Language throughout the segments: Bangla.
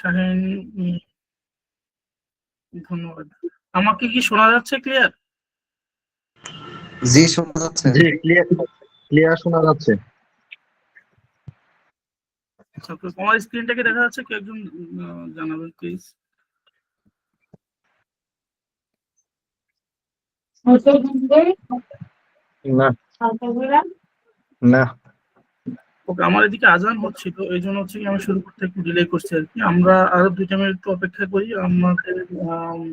শাহিন, ধন্যবাদ। আমাকে কি শোনা যাচ্ছে ক্লিয়ার? জি শোনা যাচ্ছে। জি ক্লিয়ার শোনা যাচ্ছে। আচ্ছা, তো তোমার স্ক্রিনটাকে দেখা যাচ্ছে, কেউ একজন জানাবেন প্লিজ। না না ওকে, আমার এদিকে আজান হচ্ছিল, এই জন্য হচ্ছে কি আমি শুরু করতে একটু ডিলে করছি আর কি। আমরা আরো 2টা মিনিট একটু অপেক্ষা করি, আমাদের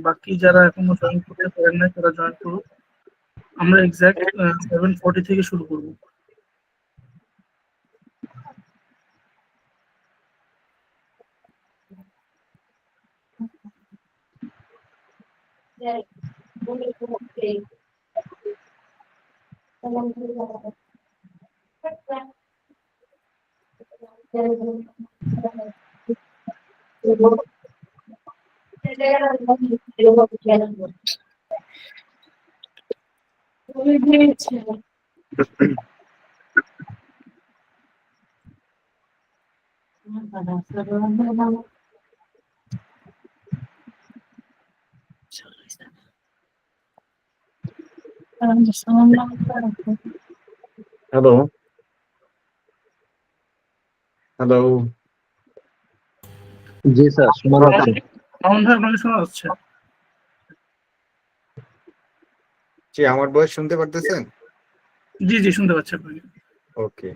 বাকি যারা এখনো জয়েন করতে পারেন না তারা জয়েন করুক। আমরা এক্সাক্ট 7:40 থেকে শুরু করবো। হ্যালো হ্যালো জি স্যার শোনা যাচ্ছে। মামুন ভাই, আপনাকে শোনা যাচ্ছে? জি আমার ভয়েস শুনতে পারতেছেন? জি জি, শুনতে পাচ্ছি আপনাকে। ওকে,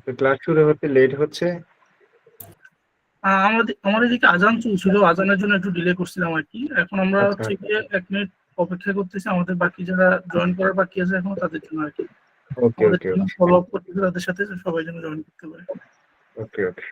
তো ক্লাস শুরু হতে লেট হচ্ছে। আমার এদিকে আজান চলছিল, আজানের জন্য একটু ডিলে করছিলাম আর কি। এখন আমরা আচ্ছা হচ্ছে গিয়ে 1 মিনিট অপেক্ষা করতেছি, আমাদের বাকি যারা জয়েন করার বাকি আছে এখন তাদের জন্য আর কি। ওকে আমাদের ওকে টিম ফলো আপ করতেছে তাদের সাথে, সবাই যেন জয়েন করতে পারে। ওকে ওকে।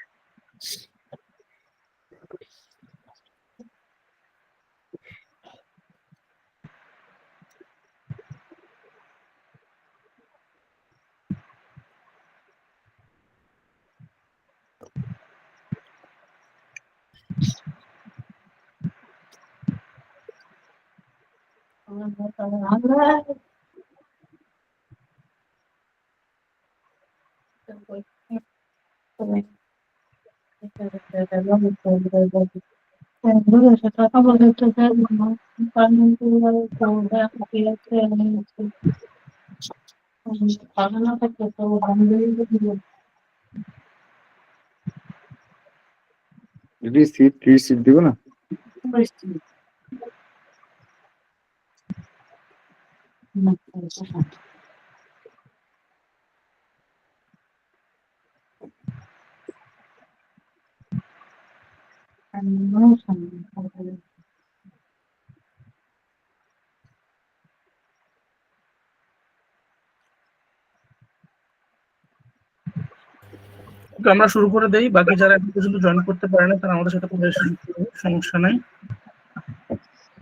যদি সিট দিব না। ওকে, আমরা শুরু করে দেই। বাকি যারা এখন পর্যন্ত জয়েন করতে পারে না তারা আমাদের সাথে পরে এসে যুক্ত হবে, সমস্যা নাই।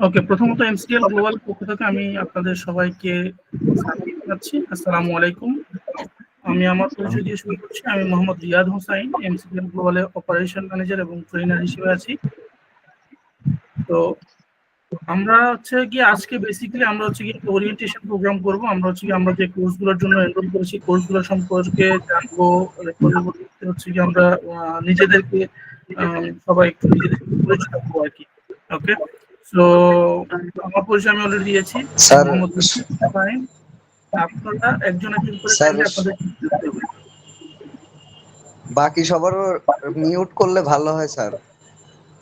ওকে, প্রথমত এমসিএল গ্লোবাল পক্ষ থেকে আমি আপনাদের সবাইকে সালাম জানাচ্ছি। আসসালামু আলাইকুম। আমি আমার পরিচয় দিয়ে শুরু করছি। আমি মোহাম্মদ রিয়াদ হোসাইন, এমসিএল গ্লোবালে অপারেশন ম্যানেজার এবং ট্রেনার হিসেবে আছি। তো আমরা হচ্ছে গিয়ে আজকে বেসিক্যালি আমরা হচ্ছে গিয়ে একটা ওরিয়েন্টেশন প্রোগ্রাম করব। আমরা হচ্ছে গিয়ে আমরা যে কোর্সগুলোর জন্য এনরোল করেছি কোর্সগুলো সম্পর্কে জানবো। পরবর্তীতে হচ্ছে গিয়ে আমরা নিজেদেরকে সবাই একটু নিজেদের সাথে পরিচিত হবো আর কি। ওকে, সো আমার পরিচয় আমি অলরেডি দিয়েছি, স্যার মোহাম্মদ হোসাইন। আপনারা একজন একজন করে স্যার কাইন্ডলি আপনাদের introduce করবেন। বাকি সবার মিউট করলে ভালো হয় স্যার,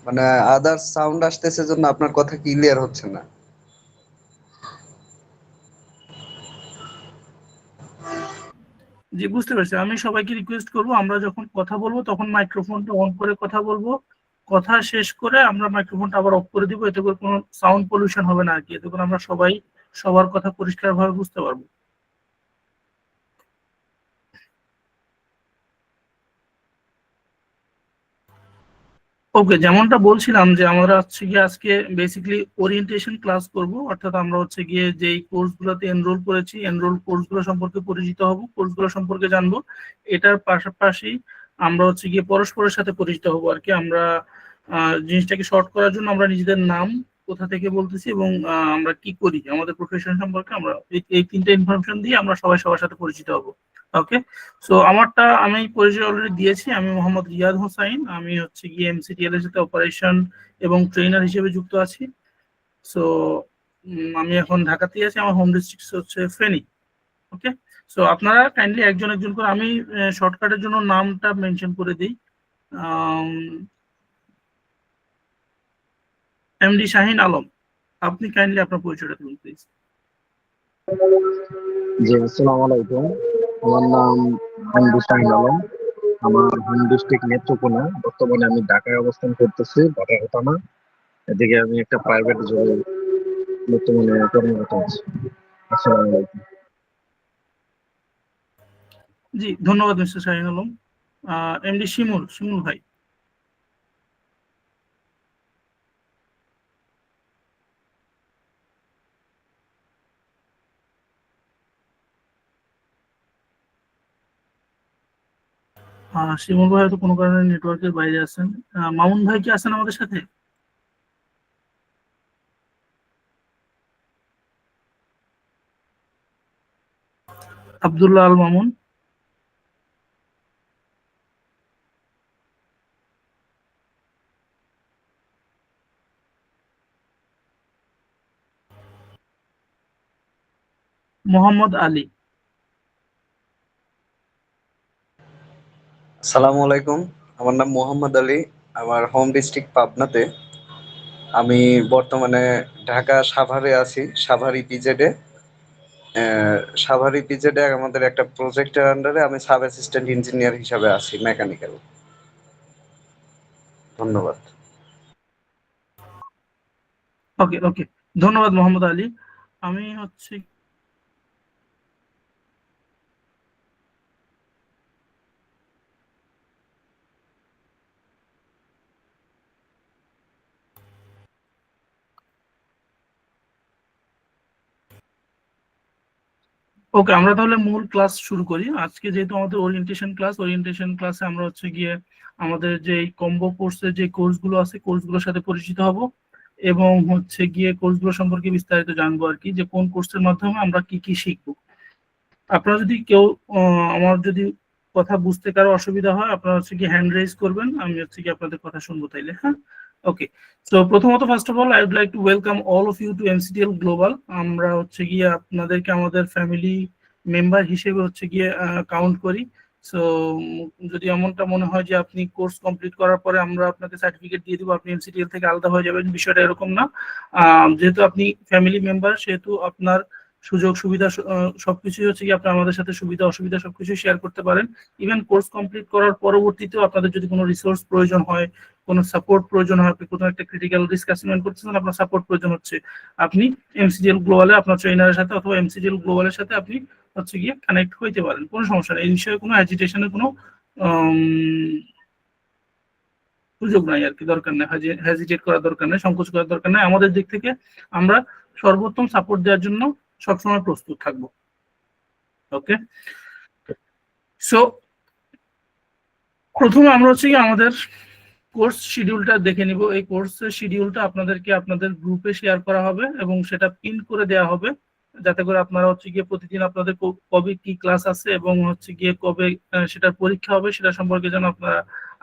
মানে আদার সাউন্ড আসতেছে জন্য আপনার কথা ক্লিয়ার হচ্ছে না। জি, বুঝতে পারছি। আমি সবাইকে রিকোয়েস্ট করব, আমরা যখন কথা বলবো তখন মাইক্রোফোনটা অন করে কথা বলবো। কথা শেষ করে আমরা মাইক্রোফোনটা আবার অফ করে দিব, এতে করে কোনো সাউন্ড পলিউশন হবে না আর কি। এতে করে আমরা সবাই সবার কথা পরিষ্কারভাবে বুঝতে পারবো। ওকে, যেমনটা বলছিলাম যে আমরা হচ্ছে গিয়ে আজকে বেসিক্যালি ওরিয়েন্টেশন ক্লাস করব, অর্থাৎ আমরা হচ্ছে গিয়ে যেই কোর্সগুলোতে এনরোল করেছি এনরোল কোর্সগুলো সম্পর্কে পরিচিত হব, কোর্সগুলো সম্পর্কে জানবো। এটার পাশাপাশি আমরা হচ্ছে গিয়ে পরস্পরের সাথে পরিচিত হব আর কি। আমরা জিনিসটাকে শর্ট করার জন্য আমরা নিজেদের নাম, কোথা থেকে বলতেছি এবং আমরা কি করি, আমাদের প্রফেশন সম্পর্কে আমরা এই তিনটা ইনফরমেশন দিয়ে আমরা সবাই সবার সাথে পরিচিত হব। ওকে, সো আমারটা আমি পরিচয় অলরেডি দিয়েছি। আমি মোহাম্মদ রিয়াদ হোসাইন, আমি হচ্ছে গিয়ে এমসিটিএল এর সাথে অপারেশন এবং ট্রেনার হিসেবে যুক্ত আছি। সো আমি এখন ঢাকাতেই আছি, আমার হোম ডিস্ট্রিক্ট হচ্ছে ফেনী। ওকে, সো আপনারা কাইন্ডলি একজন একজন করে, আমি শর্টকাটের জন্য নামটা মেনশন করে দিই। এমডি শাহিন আলম, আপনি কাইন্ডলি আপনার পরিচয়টা দিন প্লিজ। জি, আসসালামু আলাইকুম। আমার নাম এমডি শাহিন আলম। আমার হোম ডিস্ট্রিক্ট নেত্রকোনা। বর্তমানে আমি ঢাকায় অবস্থান করতেছি, ঢাকা থানা। এদিকে আমি একটা প্রাইভেট জবে বর্তমানে কর্মরত আছি। আসসালামু আলাইকুম। জি, ধন্যবাদ মিস্টার শাহিন আলম। এমডি শিমুল, শিমুল ভাই। শিমুল ভাই হয়তো কোনো কারণে নেটওয়ার্কের বাইরে আছেন। মামুন ভাই কি আছেন আমাদের সাথে? আব্দুল্লাহ আল মামুন। মোহাম্মদ আলী। আসসালামু আলাইকুম, আমার নাম মোহাম্মদ আলী, আমার হোম ডিস্ট্রিক্ট পাবনাতে। আমি বর্তমানে ঢাকা সাভারে আছি, সাভার ইপিজেডে। সাভার ইপিজেডে আমাদের একটা প্রজেক্টের আন্ডারে আমি সাব অ্যাসিস্ট্যান্ট ইঞ্জিনিয়ার হিসাবে আছি, মেকানিক্যাল। ধন্যবাদ। ওকে ওকে, ধন্যবাদ মোহাম্মদ আলী। আমি হচ্ছে ওকে, আমরা তাহলে মূল ক্লাস শুরু করি। আজকে যেহেতু আমাদের ওরিয়েন্টেশন ক্লাস, ওরিয়েন্টেশন ক্লাসে আমরা হচ্ছে গিয়ে আমাদের যে কম্বো কোর্সের যে কোর্সগুলো আছে কোর্সগুলোর সাথে পরিচিত হব এবং হচ্ছে গিয়ে কোর্সগুলো সম্পর্কে বিস্তারিত জানবো আর কি, যে কোন কোর্সের মাধ্যমে আমরা কি কি শিখবো। আপনারা যদি কেউ আমার যদি কথা বুঝতে কারো অসুবিধা হয়, আপনারা হচ্ছে কি হ্যান্ড রেজ করবেন, আমি হচ্ছে কি আপনাদের কথা শুনবো তাইলে। হ্যাঁ, ওকে। সো প্রথমত first of all I would like to welcome all of you to MCTL global. আমরা হচ্ছে গিয়ে আপনাদেরকে আমাদের ফ্যামিলি মেম্বার হিসেবে হচ্ছে গিয়ে কাউন্ট করি। সো যদি এমনটা মনে হয় যে আপনি কোর্স কমপ্লিট করার পরে আমরা আপনাকে সার্টিফিকেট দিয়ে দিব, আপনি এমসিটিএল থেকে আলাদা হয়ে যাবেন, বিষয়টা এরকম না। যেহেতু আপনি ফ্যামিলি মেম্বার, সেহেতু আপনার সুযোগ সুবিধা সবকিছুই হচ্ছে কি আপনি আমাদের সাথে সুবিধা অসুবিধা সবকিছু শেয়ার করতে পারেন। ইভেন কোর্স কমপ্লিট করার পরবর্তীতেও আপনাদের যদি কোনো রিসোর্স প্রয়োজন হয়, কোনো সাপোর্ট প্রয়োজন হয়, আপনি কোনো একটা ক্রিটিক্যাল রিস্ক অ্যাসেসমেন্ট করতেছেন, আপনার সাপোর্ট প্রয়োজন হচ্ছে, আপনি এমসিডিএল গ্লোবালে আপনার ট্রেনারের সাথে অথবা এমসিডিএল গ্লোবালের সাথে আপনি হচ্ছে গিয়ে কানেক্ট হইতে পারেন, কোনো সমস্যা নেই। এই বিষয়ে কোনো অ্যাজিটেশনের কোনো সুযোগ নাই আর কি, দরকার নেই, হেজিটেট করার দরকার নেই, সংকোচ করার দরকার নেই। আমাদের দিক থেকে আমরা সর্বোত্তম সাপোর্ট দেওয়ার জন্য সবসময় প্রস্তুত থাকবো। ওকে, সো প্রথমে আমরা হচ্ছে কি আমাদের কোর্স শিডিউলটা দেখে নিব। এই কোর্সের শিডিউলটা আপনাদেরকে আপনাদের গ্রুপে শেয়ার করা হবে এবং সেটা পিন করে দেওয়া হবে, যাতে করে আপনারা হচ্ছে গিয়ে প্রতিদিন আপনাদের কবে কি ক্লাস আছে এবং হচ্ছে গিয়ে কবে সেটার পরীক্ষা হবে সেটা সম্পর্কে যেন আপনারা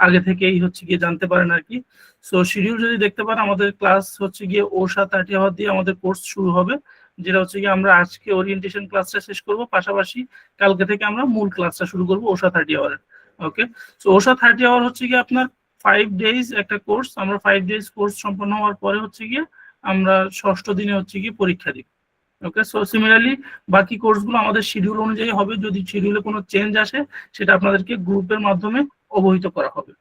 আগে থেকেই হচ্ছে গিয়ে জানতে পারেন আর কি। সো শিডিউল যদি দেখতে পান, আমাদের ক্লাস হচ্ছে গিয়ে ওষা 30 আওয়ার দিয়ে আমাদের কোর্স শুরু হবে, যেটা হচ্ছে গিয়ে আমরা আজকে ওরিয়েন্টেশন ক্লাসটা শেষ করব, পাশাপাশি কালকে থেকে আমরা মূল ক্লাসটা শুরু করব ওষা 30 আওয়ার। ওকে, সো ওষা 30 আওয়ার হচ্ছে গিয়ে আপনার 5 ডেজ একটা কোর্স। আমরা 5 ডেজ কোর্স সম্পন্ন হওয়ার পরে হচ্ছে গিয়ে আমরা ষষ্ঠ দিনে হচ্ছে গিয়ে পরীক্ষা দিব। ওকে, সো সিমিলারলি বাকি কোর্সগুলো আমাদের শিডিউল অনুযায়ী হবে। যদি শিডিউলে কোনো চেঞ্জ আসে সেটা আপনাদেরকে গ্রুপের মাধ্যমে অবহিত করা হবে।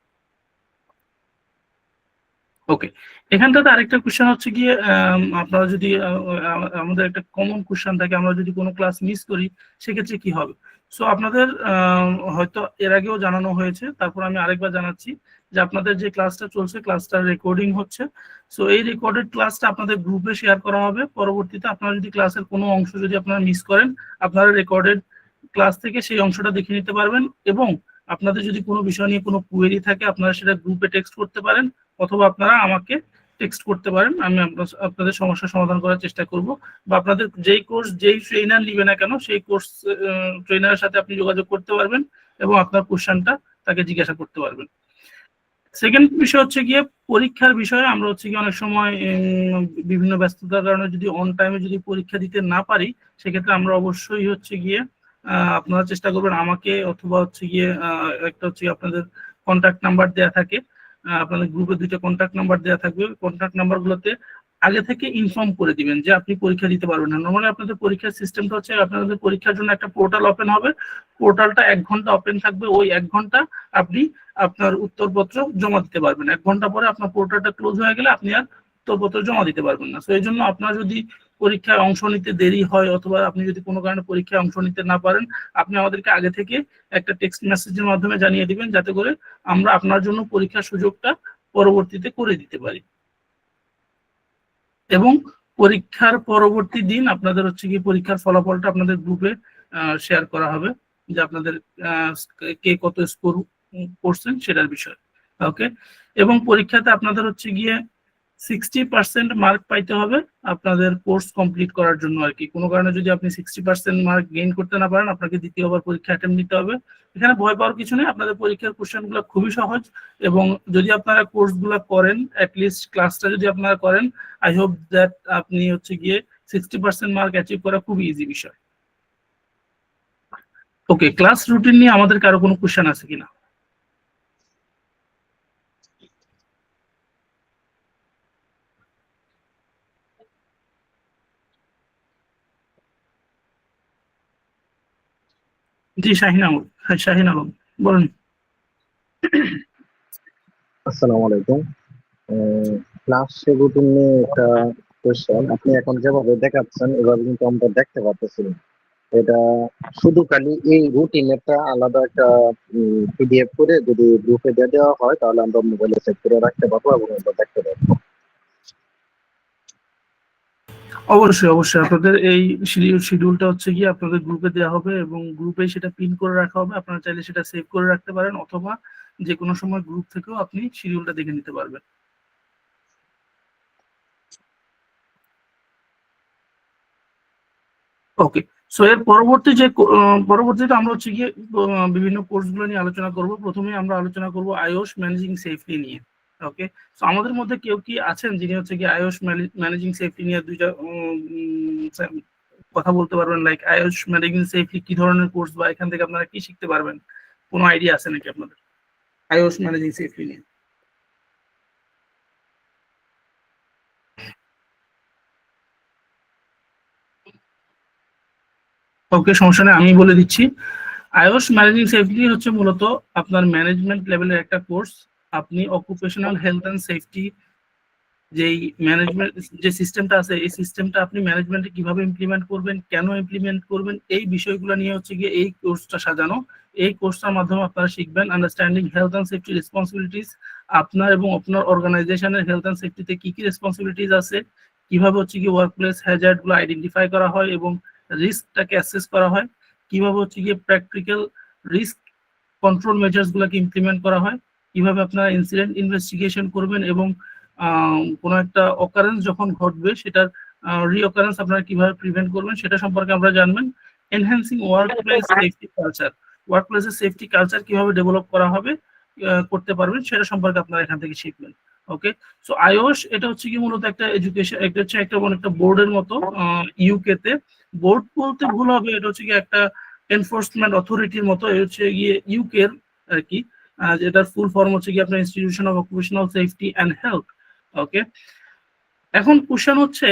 ওকে, এখানটাতে আরেকটা কোশ্চেন হচ্ছে গিয়ে আপনারা যদি আমাদের একটা কমন কোশ্চেন থাকে, আমরা যদি কোনো ক্লাস মিস করি সেক্ষেত্রে কি হবে। সো আপনাদের হয়তো এর আগেও জানানো হয়েছে, তারপর আমি আরেকবার জানাচ্ছি যে আপনাদের যে ক্লাসটা চলছে ক্লাসটা রেকর্ডিং হচ্ছে। সো এই রেকর্ডেড ক্লাসটা আপনাদের গ্রুপে শেয়ার করা হবে। পরবর্তীতে আপনারা যদি ক্লাসের কোনো অংশ যদি আপনারা মিস করেন, আপনারা রেকর্ডেড ক্লাস থেকে সেই অংশটা দেখে নিতে পারবেন এবং আপনাদের যদি কোনো বিষয় নিয়ে কোনো কোয়েরি থাকে আপনারা সেটা গ্রুপে টেক্সট করতে পারেন, অথবা আপনারা আমাকে টেক্সট করতে পারেন, আমি আপনাদের সমস্যার সমাধান করার চেষ্টা করব। বা আপনাদের যেই কোর্স যেই ট্রেনার নিবে না কেন সেই কোর্স ট্রেনারের সাথে আপনি যোগাযোগ করতে পারবেন এবং আপনার কোশ্চেনটা তাকে জিজ্ঞাসা করতে পারবেন। সেকেন্ড বিষয় হচ্ছে গিয়ে পরীক্ষার বিষয়ে আমরা হচ্ছে গিয়ে অনেক সময় বিভিন্ন ব্যস্ততার কারণে যদি অন টাইমে যদি পরীক্ষা দিতে না পারি, সেক্ষেত্রে আমরা অবশ্যই হচ্ছে গিয়ে আপনারা চেষ্টা করবেন আমাকে, অথবা হচ্ছে গিয়ে একটা হচ্ছে আপনাদের কন্ট্যাক্ট নাম্বার দেওয়া থাকে, আপনাদের গ্রুপে 2টা কন্ট্যাক্ট নাম্বার দেওয়া থাকবে। কন্ট্যাক্ট নাম্বারগুলোতে আগে থেকে ইনফর্ম করে দিবেন যে আপনি পরীক্ষা দিতে পারবেন না। নর্মালি আপনাদের পরীক্ষার সিস্টেমটা হচ্ছে আপনাদের পরীক্ষার জন্য একটা পোর্টাল ওপেন হবে, পোর্টালটা 1 ঘন্টা ওপেন থাকবে, ওই 1 ঘন্টা আপনি আপনার উত্তরপত্র জমা দিতে পারবেন। 1 ঘন্টা পরে আপনার পোর্টালটা ক্লোজ হয়ে গেলে আপনি আর উত্তরপত্র জমা দিতে পারবেন না। তো এই জন্য আপনার যদি পরীক্ষায় অংশ নিতে দেরি হয়, অথবা আপনি যদি কোনো কারণে পরীক্ষায় অংশ নিতে না পারেন, আপনি আমাদেরকে আগে থেকে একটা টেক্সট মেসেজের মাধ্যমে জানিয়ে দিবেন, যাতে করে আমরা আপনার জন্য পরীক্ষার সুযোগটা পরবর্তীতে করে দিতে পারি। এবং পরীক্ষার পরবর্তী দিন আপনাদের হচ্ছে কি পরীক্ষার ফলাফলটা আপনাদের গ্রুপে শেয়ার করা হবে, যে আপনাদের কে কত স্কোর করছেন সেটার বিষয়। ওকে, এবং পরীক্ষাতে আপনাদের হচ্ছে গিয়ে 60% মার্ক পাইতে হবে আপনাদের কোর্স কমপ্লিট করার জন্য আর কি। কোনো কারণে যদি আপনি 60% মার্ক গেইন করতে না পারেন, আপনাকে দ্বিতীয়বার পরীক্ষা অ্যাটেম্প নিতে হবে। এখানে ভয় পাওয়ার কিছু নেই, আপনাদের পরীক্ষার কোশ্চেনগুলো খুবই সহজ, এবং যদি আপনারা কোর্সগুলো করেন, অ্যাটলিস্ট ক্লাসটা যদি আপনারা করেন, আই হোপ দ্যাট আপনি হচ্ছে গিয়ে 60% মার্ক অ্যাচিভ করা খুবই ইজি বিষয়। ওকে, ক্লাস রুটিন নিয়ে আমাদের কারো কোনো কোশ্চেন আছে কিনা? জি শাহিন আলম, হ্যাঁ শাহিন আলম বলুন। আসসালামু আলাইকুম। ক্লাস রুটিন নিয়ে একটা কোয়েশ্চেন। আপনি এখন যেভাবে দেখাচ্ছেন এভাবে কিন্তু আমরা দেখতে পাচ্ছি না। এটা শুধু খালি এই রুটিনেরটা আলাদা একটা পিডিএফ করে যদি গ্রুপে দিয়ে দেওয়া হয়, তাহলে আমরা মোবাইলে সেভ করে রাখতে পারবো এবং আমরা দেখতে পারবো। অবশ্যই অবশ্যই আপনাদের এই শিডিউলটা হচ্ছে গিয়ে আপনাদের গ্রুপে দেওয়া হবে, এবং গ্রুপে সেটা পিন করে রাখা হবে। আপনারা চাইলে সেটা সেভ করে রাখতে পারেন, অথবা যে কোনো সময় গ্রুপ থেকেও আপনি শিডিউলটা দেখে নিতে পারবেন। ওকে, সো এর পরবর্তীতে আমরা হচ্ছে গিয়ে বিভিন্ন কোর্সগুলো নিয়ে আলোচনা করব। প্রথমে আমরা আলোচনা করব আইওস ম্যানেজিং সেফটি নিয়ে। ওকে, সো আমাদের মধ্যে কেউ কি আছেন যিনি হচ্ছে গিয়ে আইওস ম্যানেজিং সেফটি নিয়ে 2টা কথা বলতে পারবেন? লাইক আইওস ম্যানেজিং সেফটি কি ধরনের কোর্স, বা এখান থেকে আপনারা কি শিখতে পারবেন? কোনো আইডিয়া আছে নাকি আপনাদের আইওস ম্যানেজিং সেফটি নিয়ে? ওকে, সমস্যা নেই, আমি বলে দিচ্ছি। আইওস ম্যানেজিং সেফটি হচ্ছে মূলত আপনার ম্যানেজমেন্ট লেভেলের একটা কোর্স। আপনি অকুপেশনাল হেলথ অ্যান্ড সেফটি যেই ম্যানেজমেন্ট যে সিস্টেমটা আছে, এই সিস্টেমটা আপনি ম্যানেজমেন্টে কিভাবে ইমপ্লিমেন্ট করবেন, কেন ইমপ্লিমেন্ট করবেন, এই বিষয়গুলো নিয়ে হচ্ছে গিয়ে এই কোর্সটা সাজানো। এই কোর্সটার মাধ্যমে আপনারা শিখবেন understanding health and safety responsibilities, আপনার এবং আপনার অর্গানাইজেশনের হেলথ অ্যান্ড সেফটিতে কি কি রেসপন্সিবিলিটিস আছে, কিভাবে হচ্ছে কি ওয়ার্ক প্লেস হ্যাজার্ড গুলো আইডেন্টিফাই করা হয় এবং রিস্কটাকে অ্যাসেস করা হয়, কিভাবে হচ্ছে গিয়ে প্র্যাকটিক্যাল রিস্ক কন্ট্রোল মেজার্স গুলোকে ইমপ্লিমেন্ট করা হয়, কিভাবে আপনারা ইনসিডেন্ট ইনভেস্টিগেশন করবেন, এবং কোনো একটা অকারেন্স যখন ঘটবে সেটার রিঅকারেন্স আপনারা কিভাবে প্রিভেন্ট করবেন সেটা সম্পর্কে আমরা জানবেন। এনহ্যান্সিং ওয়ার্কপ্লেস সেফটি কালচার, ওয়ার্কপ্লেসের সেফটি কালচার কিভাবে ডেভেলপ করা হবে করতে পারবেন সেটা সম্পর্কে আপনারা এখান থেকে শিখবেন। ওকে, সো আইওস এটা হচ্ছে কি মূলত একটা এডুকেশন, এটা হচ্ছে একটা একটা বোর্ডের মতো। ইউকে তে বোর্ড বলতে ভুল হবে, এটা হচ্ছে কি একটা এনফোর্সমেন্ট অথরিটির মতো। এটা হচ্ছে গিয়ে ইউকের আর কি, যেটার ফুল ফর্ম হচ্ছে কি আপনার institution of occupational safety and health. Okay, এখন কোশ্চেন হচ্ছে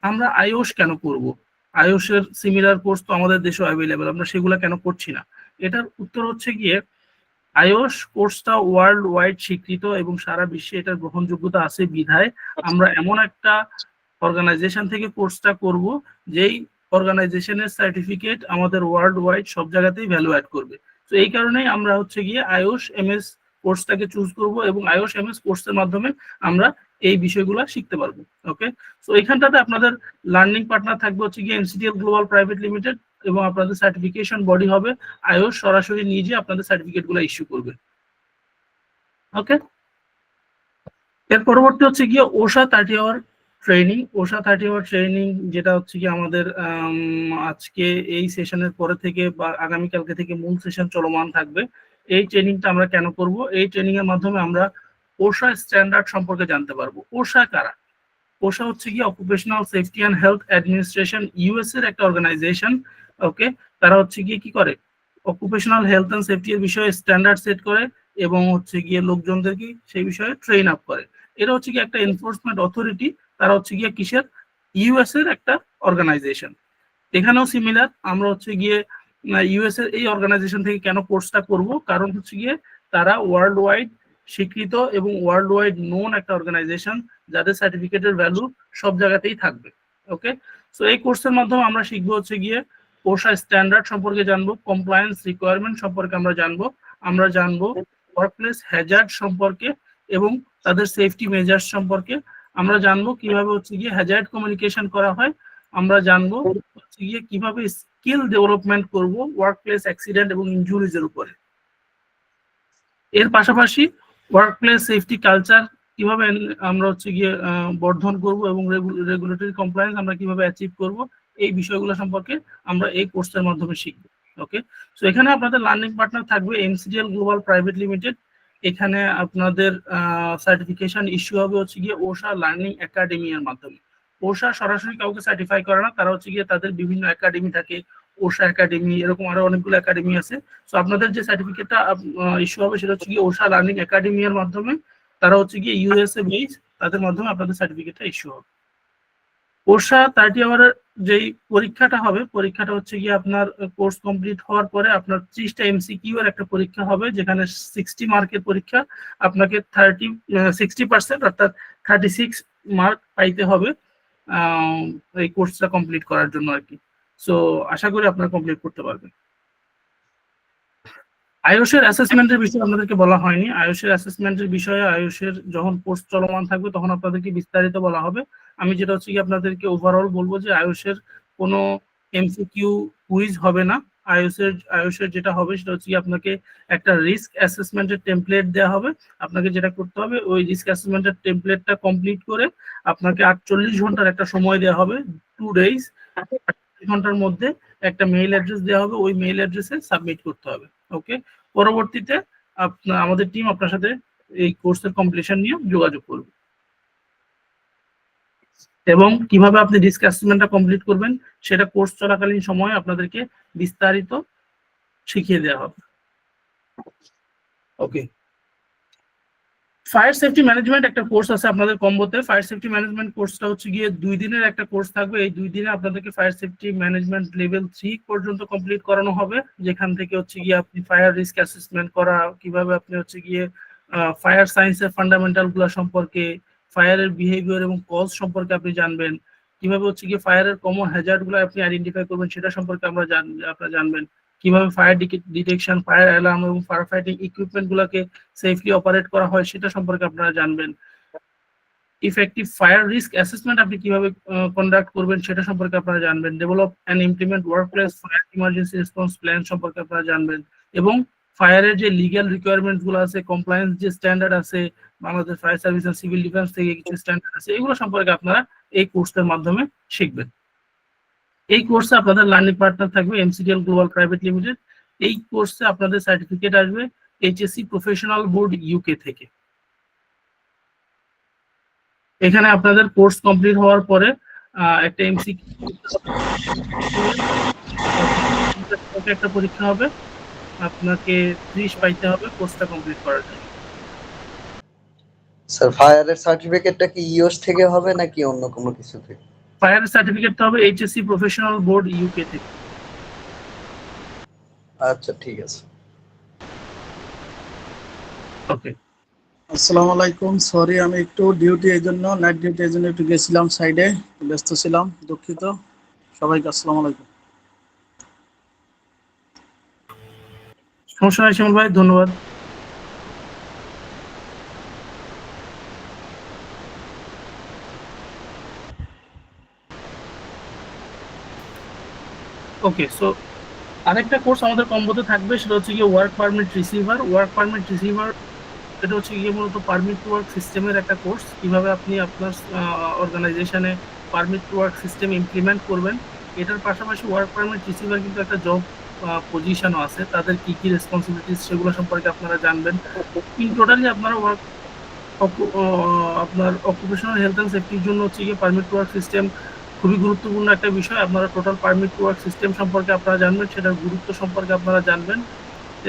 আমরা আইওস কেন করব? আইওস এর সিমিলার কোর্স তো আমাদের দেশে অ্যাভেলেবেল, আমরা সেগুলো কেন করছি না? এটার উত্তর হচ্ছে গিয়ে আইওস কোর্সটা ওয়ার্ল্ড ওয়াইড স্বীকৃত এবং সারা বিশ্বে এটার গ্রহণযোগ্যতা আছে বিধায় আমরা এমন একটা অর্গানাইজেশন থেকে কোর্সটা করব যেই অর্গানাইজেশনের সার্টিফিকেট আমাদের ওয়ার্ল্ড ওয়াইড সব জায়গাতেই ভ্যালু অ্যাড করবে। তো এই কারণেই আমরা হচ্ছে গিয়ে আইওস এমএস কোর্সটাকে চুজ করব, এবং আইওস এমএস কোর্সের মাধ্যমে আমরা এই বিষয়গুলো শিখতে পারবো। ওকে, তো এইখানটাতে আপনাদের লার্নিং পার্টনার থাকবে হচ্ছে গিয়ে এনসিটিএল গ্লোবাল প্রাইভেট লিমিটেড, এবং আপনাদের সার্টিফিকেশন বডি হবে আইওস সরাসরি নিজে আপনাদের সার্টিফিকেট গুলো ইস্যু করবে। ওকে, এর পরবর্তী হচ্ছে গিয়ে ওশা 30 আওয়ার ট্রেনিং। ওশা 30 আওয়ার ট্রেনিং যেটা হচ্ছে কি আমাদের আজকে এই সেশনের পরে থেকে বা আগামীকালকে থেকে মূল সেশন চলমান থাকবে। এই ট্রেনিংটা আমরা কেন করব? এই ট্রেনিং এর মাধ্যমে আমরা ওশা স্ট্যান্ডার্ড সম্পর্কে জানতে পারবো। ওশা কারা? ওশা হচ্ছে কি occupational safety and health administration, US এর একটা অর্গানাইজেশন। ওকে, তারা হচ্ছে গিয়ে কি করে? অকুপেশনাল হেলথ অ্যান্ড সেফটি এর বিষয়ে স্ট্যান্ডার্ড সেট করে এবং হচ্ছে গিয়ে লোকজনদেরকে সেই বিষয়ে ট্রেন আপ করে। এটা হচ্ছে কি একটা এনফোর্সমেন্ট অথরিটি। তারা হচ্ছে গিয়ে কিসের? ইউএস এর একটা অর্গানাইজেশন। এখানেও সিমিলার, আমরা হচ্ছে গিয়ে ইউএস এর এই অর্গানাইজেশন থেকে কেন কোর্সটা করব? কারণ হচ্ছে গিয়ে তারা ওয়ার্ল্ড ওয়াইড স্বীকৃত এবং ওয়ার্ল্ড ওয়াইড নোন একটা অর্গানাইজেশন, যাদের সার্টিফিকেটের ভ্যালু সব জায়গাতেই থাকবে। ওকে, সো এই কোর্সের মাধ্যমে আমরা শিখবো হচ্ছে গিয়ে ওশা স্ট্যান্ডার্ড সম্পর্কে জানবো, কমপ্লায়েন্স রিকোয়ারমেন্ট সম্পর্কে আমরা জানবো ওয়ার্কপ্লেস হ্যাজার্ড সম্পর্কে এবং তাদের সেফটি মেজার্স সম্পর্কে আমরা জানবো, কিভাবে হচ্ছে গিয়ে হ্যাজার্ড কমিউনিকেশন করা হয়, আমরা জানবো হচ্ছে গিয়ে কিভাবে স্কিল ডেভেলপমেন্ট করব ওয়ার্কপ্লেস অ্যাক্সিডেন্ট এবং ইনজুরিজ এর উপরে। এর পাশাপাশি ওয়ার্কপ্লেস সেফটি কালচার কিভাবে আমরা হচ্ছে গিয়ে বর্ধন করব এবং রেগুলেটরি কমপ্লায়েন্স আমরা কিভাবে অ্যাচিভ করব, এই বিষয়গুলো সম্পর্কে আমরা এই কোর্সের মাধ্যমে শিখব। ওকে, সো এখানে আপনাদের লার্নিং পার্টনার থাকবে এমসিডিএল গ্লোবাল প্রাইভেট লিমিটেড। এখানে আপনাদের সার্টিফিকেশন ইস্যু হবে হচ্ছে গিয়ে ওশা লার্নিং একাডেমি এর মাধ্যমে। ওশা সরাসরি কাউকে সার্টিফাই করে না, তারা হচ্ছে গিয়ে তাদের বিভিন্ন একাডেমি থাকে, ওশা একাডেমি, এরকম আরো অনেকগুলো একাডেমি আছে। সো আপনাদের যে সার্টিফিকেটটা ইস্যু হবে সেটা হচ্ছে গিয়ে ওশা লার্নিং একাডেমি এর মাধ্যমে। তারা হচ্ছে গিয়ে ইউএসএ বেস, তাদের মাধ্যমে আপনাদের সার্টিফিকেটটা ইস্যু হবে। ওশা 30 আওয়ারের যেই পরীক্ষাটা হবে, পরীক্ষাটা হচ্ছে গিয়ে আপনার কোর্স কমপ্লিট হওয়ার পরে আপনার 30টা এমসিকিউ এর একটা পরীক্ষা হবে, যেখানে 60 মার্কের পরীক্ষা। আপনাকে 60% অর্থাৎ 36 মার্ক পাইতে হবে এই কোর্সটা কমপ্লিট করার জন্য আর কি। সো আশা করি আপনারা কমপ্লিট করতে পারবেন। আয়ুষের অ্যাসেসমেন্টের বিষয়ে আপনাদেরকে বলা হয়নি। আয়ুষের অ্যাসেসমেন্টের বিষয়ে আয়ুষের যখন কোর্স চলমান থাকবে তখন আপনাদেরকে বিস্তারিত বলা হবে। আমি যেটা হচ্ছে কি আপনাদেরকে ওভারঅল বলবো যে আয়ুষের কোনো এমসিকিউ কুইজ হবে না। আয়ুষের যেটা হবে সেটা হচ্ছে কি আপনাকে একটা রিস্ক অ্যাসেসমেন্টের টেমপ্লেট দেওয়া হবে। আপনাকে যেটা করতে হবে, ওই রিস্ক অ্যাসেসমেন্টের টেমপ্লেটটা কমপ্লিট করে আপনাকে 48 ঘন্টার একটা সময় দেওয়া হবে, 2 ডেজ। 48 ঘন্টার মধ্যে একটা মেইল অ্যাড্রেস দেওয়া হবে, ওই মেইল অ্যাড্রেসে সাবমিট করতে হবে। ওকে, পরবর্তীতে আমাদের টিম আপনার সাথে এই কোর্সের কমপ্লিশন নিয়ে যোগাযোগ করবে এবং কিভাবে আপনি রিস্ক অ্যাসেসমেন্টটা কমপ্লিট করবেন সেটা কোর্স চলাকালীন সময়ে আপনাদেরকে বিস্তারিত শিখিয়ে দেওয়া হবে। ওকে, ফায়ার সেফটি ম্যানেজমেন্ট একটা কোর্স আছে আপনাদের কম্বোতে। ফায়ার সেফটি ম্যানেজমেন্ট কোর্সটা হচ্ছে গিয়ে 2 দিনের একটা কোর্স থাকবে। এই 2 দিনে আপনাদেরকে ফায়ার সেফটি ম্যানেজমেন্ট লেভেল 3 পর্যন্ত কমপ্লিট করানো হবে, যেখান থেকে হচ্ছে গিয়ে আপনি ফায়ার রিস্ক অ্যাসেসমেন্ট করা, কিভাবে আপনি হচ্ছে গিয়ে ফায়ার সায়েন্সের ফান্ডামেন্টাল গুলো সম্পর্কে, ফায়ারের বিহেভিয়ার এবং কজ সম্পর্কে আপনি জানবেন, কিভাবে হচ্ছে গিয়ে ফায়ারের কমন হ্যাজার্ড গুলো আপনি আইডেন্টিফাই করবেন সেটা সম্পর্কে আপনারা জানবেন, কিভাবে ফায়ার ডিটেকশন, ফায়ার অ্যালার্ম এবং ফায়ার ফাইটিং ইকুইপমেন্ট গুলোকে সেফলি অপারেট করা হয় সেটা সম্পর্কে আপনারা জানবেন। ইফেক্টিভ ফায়ার রিস্ক অ্যাসেসমেন্ট আপনি কিভাবে কন্ডাক্ট করবেন সেটা সম্পর্কে আপনারা জানবেন। Develop and implement workplace fire emergency response plan সম্পর্কে আপনারা জানবেন এবং ফায়ারের যে লিগ্যাল রিকোয়ারমেন্ট গুলো আছে, কমপ্লায়েন্স যে স্ট্যান্ডার্ড আছে, Bangladesh fire service and civil defence থেকে কিছু স্ট্যান্ডার্ড আছে, এগুলো সম্পর্কে আপনারা এই কোর্সের মাধ্যমে শিখবেন। এই কোর্সে আপনাদের লার্নিং পার্টনার থাকবে এমসিডিএল গ্লোবাল প্রাইভেট লিমিটেড। এই কোর্সে আপনাদের সার্টিফিকেট আসবে এইচএসসি প্রফেশনাল বোর্ড ইউকে থেকে। এখানে আপনাদের কোর্স কমপ্লিট হওয়ার পরে একটা এমসিকিউ একটা পরীক্ষা হবে, আপনাকে 30 পাইতে হবে কোর্সটা কমপ্লিট করার জন্য। স্যার ফায়ারের সার্টিফিকেটটা কি ইউএস থেকে হবে নাকি অন্য কোনো কিছু থেকে? ফায়ার সার্টিফিকেটটা হবে এইচএসসি প্রফেশনাল বোর্ড ইউকে থেকে। আচ্ছা ঠিক আছে। ওকে, আসসালামু আলাইকুম। সরি আমি একটু ডিউটি এই জন্য নাইট ডিউটি এই জন্য একটু গেছিলাম, সাইডে ব্যস্ত ছিলাম, দুঃখিত। সবাইকে আসসালামু আলাইকুম। সমস্যা নাই শিমুল ভাই, ধন্যবাদ। ওকে, সো আরেকটা কোর্স আমাদের কম্বোতে থাকবে, সেটা হচ্ছে কি work permit receiver. Work permit receiver এটা হচ্ছে গিয়ে মূলত পারমিট টু ওয়ার্ক সিস্টেমের একটা কোর্স। কিভাবে আপনি আপনার অর্গানাইজেশনে permit to work system implement করবেন। এটার পাশাপাশি ওয়ার্ক পারমিট রিসিভার কিন্তু একটা জব পজিশনও আছে, তাদের কি কি রেসপন্সিবিলিটিস সেগুলো সম্পর্কে আপনারা জানবেন। ইন টোটালি আপনারা আপনার অকুপেশনাল হেলথ অ্যান্ড সেফটির জন্য হচ্ছে গিয়ে পারমিট টু ওয়ার্ক সিস্টেম খুবই গুরুত্বপূর্ণ একটা বিষয়। আপনারা total permit to work system সম্পর্কে আপনারা জানবেন, সেটার গুরুত্ব সম্পর্কে আপনারা জানবেন।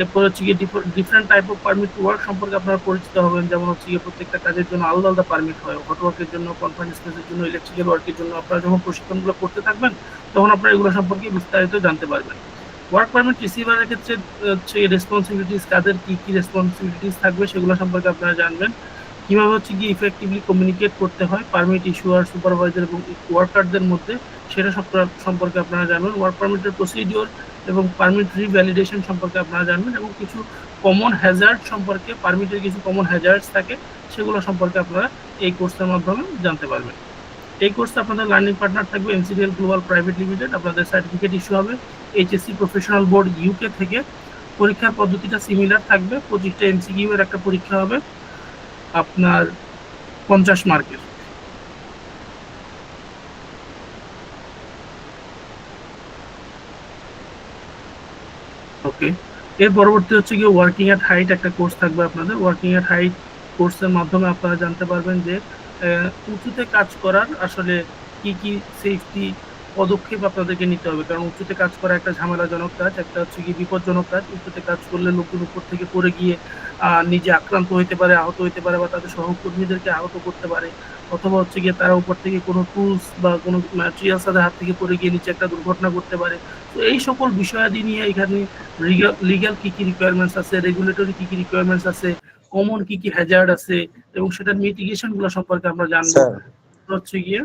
এরপর হচ্ছে গিয়ে different type of permit to work সম্পর্কে আপনারা পরিচিত হবেন। যেমন হচ্ছে গিয়ে প্রত্যেকটা কাজের জন্য আলাদা আলাদা পারমিট হয়, হট ওয়ার্কের জন্য, কনফারেন্স স্পেসের জন্য, ইলেকট্রিক্যাল ওয়ার্কের জন্য। আপনারা যখন প্রশিক্ষণগুলো করতে থাকবেন তখন আপনারা এগুলো সম্পর্কে বিস্তারিত জানতে পারবেন। ওয়ার্ক পারমিট রিসিভারের ক্ষেত্রে হচ্ছে রেসপন্সিবিলিটিস, কাদের কি কি রেসপন্সিবিলিটিস থাকবে সেগুলো সম্পর্কে আপনারা জানবেন। কিভাবে হচ্ছে গিয়ে ইফেক্টিভলি কমিউনিকেট করতে হয় পারমিট ইস্যুয়ার, সুপারভাইজার এবং ওয়ার্কারদের মধ্যে, সেটা সব সম্পর্কে আপনারা জানবেন। ওয়ার্ক পারমিটের প্রসিডিওর এবং পারমিট রিভ্যালিডেশন সম্পর্কে আপনারা জানবেন, এবং কিছু কমন হ্যাজার্ড সম্পর্কে, পারমিটের কিছু কমন হ্যাজার্ডস থাকে সেগুলো সম্পর্কে আপনারা এই কোর্সের মাধ্যমে জানতে পারবেন। এই কোর্সে আপনাদের লার্নিং পার্টনার থাকবে এনসিডিএল গ্লোবাল প্রাইভেট লিমিটেড। আপনাদের সার্টিফিকেট ইস্যু হবে এইচএসসি প্রফেশনাল বোর্ড ইউকে থেকে। পরীক্ষার পদ্ধতিটা সিমিলার থাকবে, 25টা এমসিকিউ এর একটা পরীক্ষা হবে আপনার 50 মার্কের। ওকে, এর পরবর্তী হচ্ছে গিয়ে ওয়ার্কিং এট হাইট একটা কোর্স থাকবে আপনাদের। ওয়ার্কিং এট হাইট কোর্সের মাধ্যমে আপনারা জানতে পারবেন যে উঁচুতে কাজ করার আসলে কি কি সেফটি পদক্ষেপ আপনাদেরকে নিতে হবে। কারণ উঁচুতে কাজ করা একটা ঝামেলাজনক কাজ, একটা হচ্ছে কি বিপজ্জনক কাজ। উঁচুতে কাজ করলে লোকজন উপর থেকে পড়ে গিয়ে নিজে আক্রান্ত হইতে পারে, আহত হইতে পারে, বা তাদের সহকর্মীদেরকে আহত করতে পারে। অথবা হচ্ছে গিয়ে তারা উপর থেকে কোনো টুলস বা কোনো ম্যাটেরিয়ালস তাদের হাত থেকে পড়ে গিয়ে নিচে একটা দুর্ঘটনা করতে পারে। তো এই সকল বিষয়াদি নিয়ে এখানে লিগ্যাল কি কি রিকোয়ারমেন্টস আছে, রেগুলেটরি কি কি রিকোয়ারমেন্টস আছে, কমন কি কি হ্যাজার্ড আছে, এবং সেটার মিটিগেশন গুলো সম্পর্কে আমরা জানবো। স্যার হচ্ছে গিয়ে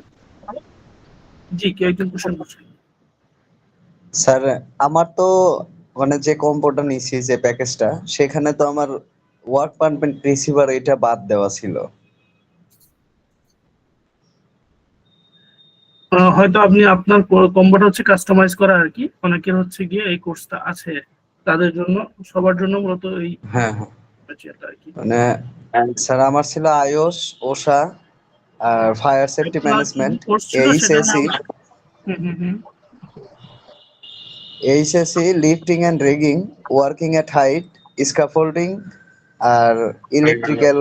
জি, কেউ একজন কোশ্চেন করছেন। স্যার আমার তো মানে যে কম্পোটা নিছি যে প্যাকেজটা, সেখানে তো আমার ওয়ার্ক পারমিট রিসিভার এটা বাদ দেওয়া ছিল। হয়তো আপনি আপনার কম্বোটা হচ্ছে কাস্টমাইজ করা আর কি। অনেকের হচ্ছে গিয়ে এই কোর্সটা আছে, তাদের জন্য, সবার জন্য মূলত এই হ্যাঁ হ্যাঁ, ম্যাটেরিয়ালটা আর কি। মানে স্যার আমার ছিল আইওস, ওশা, আর ফায়ার সেফটি আপনার কি ম্যানেজমেন্ট, কোর্স ছিল সেটা এইচএসি, নাম? হুম হুম হুম। HSE lifting and rigging, working at height, scaffolding, আর ইলেকট্রিক্যাল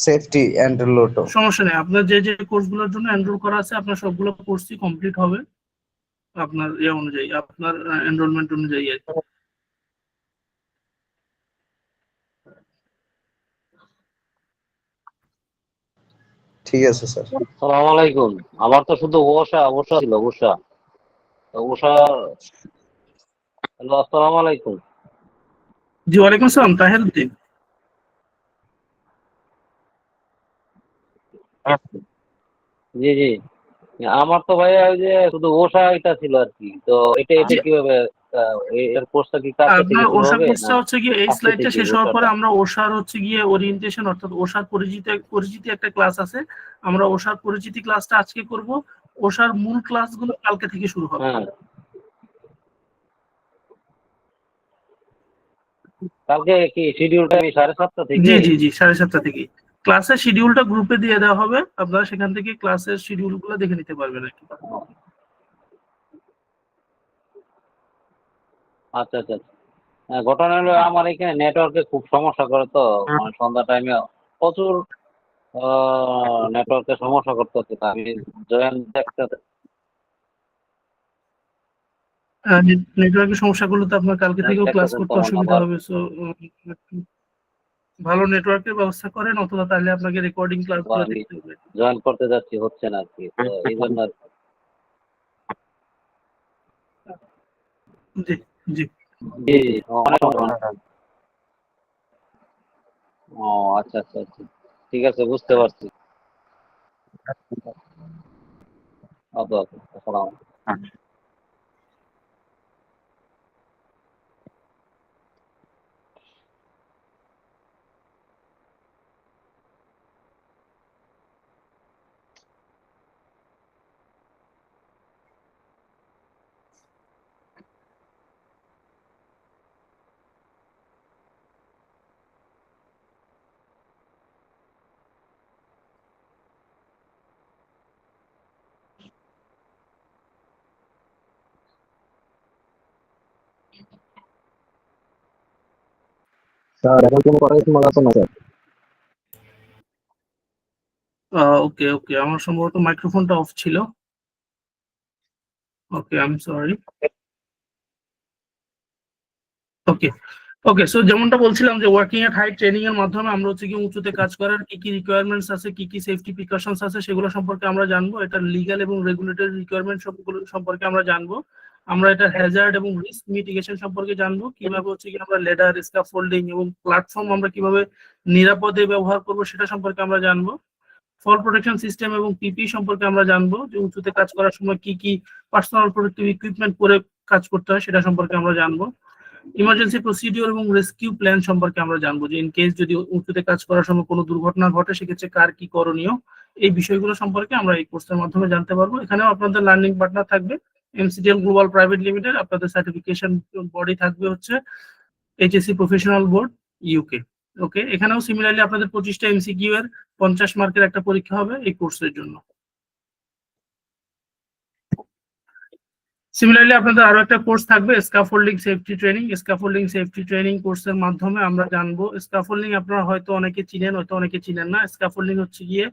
সেফটি এন্ড লোটো। সমস্যা নেই, আপনার যে যে কোর্সগুলোর জন্য এনরোল করা আছে আপনার সবগুলো কোর্সই কমপ্লিট হবে আপনার অনুযায়ী, আপনার এনরোলমেন্ট অনুযায়ী আর কি। ঠিক আছে স্যার। আসসালামু আলাইকুম। আমার তো শুধু ওষা ছিল, ওষা। তো ওষা, হ্যালো, আসসালামু আলাইকুম। জি, ওয়ালাইকুম আসসালাম, তাহের উদ্দিন। জি জি, আমার তো ভাইয়া ওই যে শুধু ওষা এটা ছিল আর কি। তো এটা জি, এটা কিভাবে এর কোর্সটা কি কালকে থেকে আপনার শুরু ওষা হবে না কোর্সটা হচ্ছে গিয়ে এই আজকে স্লাইডটা থেকে শেষ হওয়ার পরে ওষাটা? আমরা ওষার হচ্ছে গিয়ে ওরিয়েন্টেশন, অর্থাৎ ওষার পরিচিতি একটা ক্লাস আছে। আমরা ওষার পরিচিতি ক্লাসটা আজকে করব। ওষার মূল ক্লাসগুলো কালকে থেকে শুরু হবে। হ্যাঁ, কালকে কি শিডিউলটা 7:30 থেকে? জি জি জি, 7:30 থেকে ক্লাসের শিডিউলটা গ্রুপে দিয়ে দেওয়া হবে। আপনারা সেখান থেকে ক্লাসের শিডিউল গুলো দেখে নিতে পারবেন আর কি। আচ্ছা আচ্ছা আচ্ছা। ঘটনা হলো আমার এখানে নেটওয়ার্কে খুব সমস্যা করে, তো মানে সন্ধ্যা টাইমে প্রচুর নেটওয়ার্কের সমস্যা করতেছে। তা আমি জয়েন দেখতে নেটওয়ার্কের সমস্যাগুলো তো আপনার কালকে থেকেও ক্লাস দেখতেছেন করতে তেমন অসুবিধা আবার। হবে। সো ভালো নেটওয়ার্কের ব্যবস্থা করেন, অথবা তাহলে আপনাকে রেকর্ডিং ক্লাসগুলো আমি দেখতে হবে। জয়েন করতে যাচ্ছি, হচ্ছে না আর কি, তো এই জন্য আর কি। জি জি। জি, অনেক সমস্যা। ও আচ্ছা আচ্ছা আচ্ছা, ঠিক আছে, বুঝতে পারছি। আচ্ছা আচ্ছা, আসসালাম। স্যার এখন কোনো করার সময় আছে না স্যার? ওকে ওকে, আমার সম্ভবত মাইক্রোফোনটা অফ ছিল। Okay, I am sorry. Okay okay, so যেমনটা বলছিলাম যে ওয়ার্কিং এট হাইট ট্রেনিং এর মাধ্যমে আমরা হচ্ছে কি উঁচুতে কাজ করার কি কি রিকোয়ারমেন্টস আছে, কি কি সেফটি প্রিকশনস আছে সেগুলো সম্পর্কে আমরা জানবো। এটা লিগ্যাল এবং রেগুলেটরি রিকোয়ারমেন্ট সবগুলো সম্পর্কে আমরা জানবো। আমরা এটা হ্যাজার্ড এবং রিস্ক মিটিগেশন সম্পর্কে জানবো, কিভাবে হচ্ছে কি আমরা লেডার, স্ক্যাফোল্ডিং এবং প্ল্যাটফর্ম আমরা কিভাবে নিরাপদে ব্যবহার করবো সেটা সম্পর্কে আমরা জানবো। ফল প্রোটেকশন সিস্টেম এবং পিপি সম্পর্কে আমরা জানবো, যে উঁচুতে কাজ করার সময় কি কি পার্সোনাল প্রোটেক্টিভ ইকুইপমেন্ট পরে কাজ করতে হয় সেটা সম্পর্কে আমরা জানবো। ইমার্জেন্সি প্রসিডিওর এবং রেস্কিউ প্ল্যান সম্পর্কে আমরা জানবো, যে ইন কেস যদি উঁচুতে কাজ করার সময় কোনো দুর্ঘটনা ঘটে সেক্ষেত্রে কার কি করণীয়, এই বিষয়গুলো সম্পর্কে আমরা এই কোর্সের মাধ্যমে জানতে পারবো। এখানেও আপনাদের লার্নিং পার্টনার থাকবে এমসিডিএল গ্লোবাল প্রাইভেট লিমিটেড, আপনাদের সার্টিফিকেশন বডি থাকবে হচ্ছে এইচএসসি প্রফেশনাল বোর্ড ইউকে। ওকে, এখানেও সিমিলারলি আপনাদের 25টা এমসিকিউ এর 50 মার্কের একটা পরীক্ষা হবে এই কোর্সের জন্য। সিমিলারলি আপনাদের আরো একটা কোর্স থাকবে scaffolding safety training. Scaffolding safety training কোর্সের মাধ্যমে আমরা জানবো, স্ক্যাফোল্ডিং আপনারা হয়তো অনেকে চিনেন, হয়তো অনেকে চিনেন না। স্ক্যাফোল্ডিং হচ্ছে গিয়ে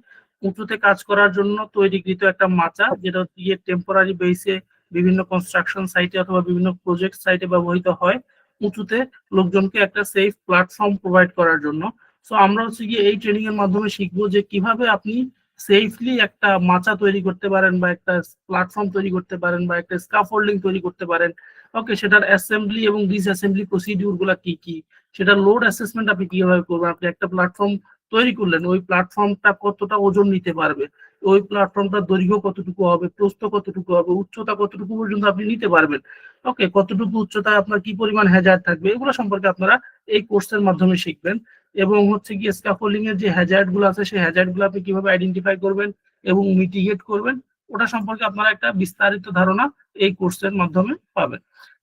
উঁচুতে কাজ করার জন্য তৈরিকৃত একটা মাচা, যেটা হচ্ছে গিয়ে টেম্পোরারি বেসে বিভিন্ন কনস্ট্রাকশন সাইটে অথবা বিভিন্ন প্রজেক্ট সাইটে ব্যবহৃত হয় উঁচুতে লোকজনকে একটা সেফ প্ল্যাটফর্ম প্রোভাইড করার জন্য। সো আমরা হচ্ছে গিয়ে এই ট্রেনিং এর মাধ্যমে শিখবো যে কিভাবে আপনি সেফলি একটা মাচা তৈরি করতে পারেন, বা একটা প্ল্যাটফর্ম তৈরি করতে পারেন, বা একটা স্ক্যাফোল্ডিং তৈরি করতে পারেন। ওকে, সেটার অ্যাসেম্বলি এবং ডিসঅ্যাসেম্বলি প্রসিডিউর গুলা কি কি, সেটার লোড অ্যাসেসমেন্ট আপনি কিভাবে করবেন। আপনি একটা প্ল্যাটফর্ম তৈরি করলেন, ওই প্ল্যাটফর্মটা কতটা ওজন নিতে পারবে, ওই প্ল্যাটফর্মটার দৈর্ঘ্য কতটুকু হবে, প্রস্থ কতটুকু হবে, উচ্চতা কতটুকু পর্যন্ত আপনি নিতে পারবেন। ওকে, কতটুকু উচ্চতায় আপনার কি পরিমাণ হ্যাজার্ড থাকবে, এগুলো সম্পর্কে আপনারা এই কোর্সের মাধ্যমে শিখবেন। এবং হচ্ছে কি স্ক্যাফোল্ডিং এর যে হ্যাজার্ড গুলো আছে সেই হ্যাজার্ড গুলো আপনি কিভাবে আইডেন্টিফাই করবেন এবং মিটিগেট করবেন, ওটা সম্পর্কে আপনারা একটা বিস্তারিত ধারণা এই কোর্সের মাধ্যমে পাবেন।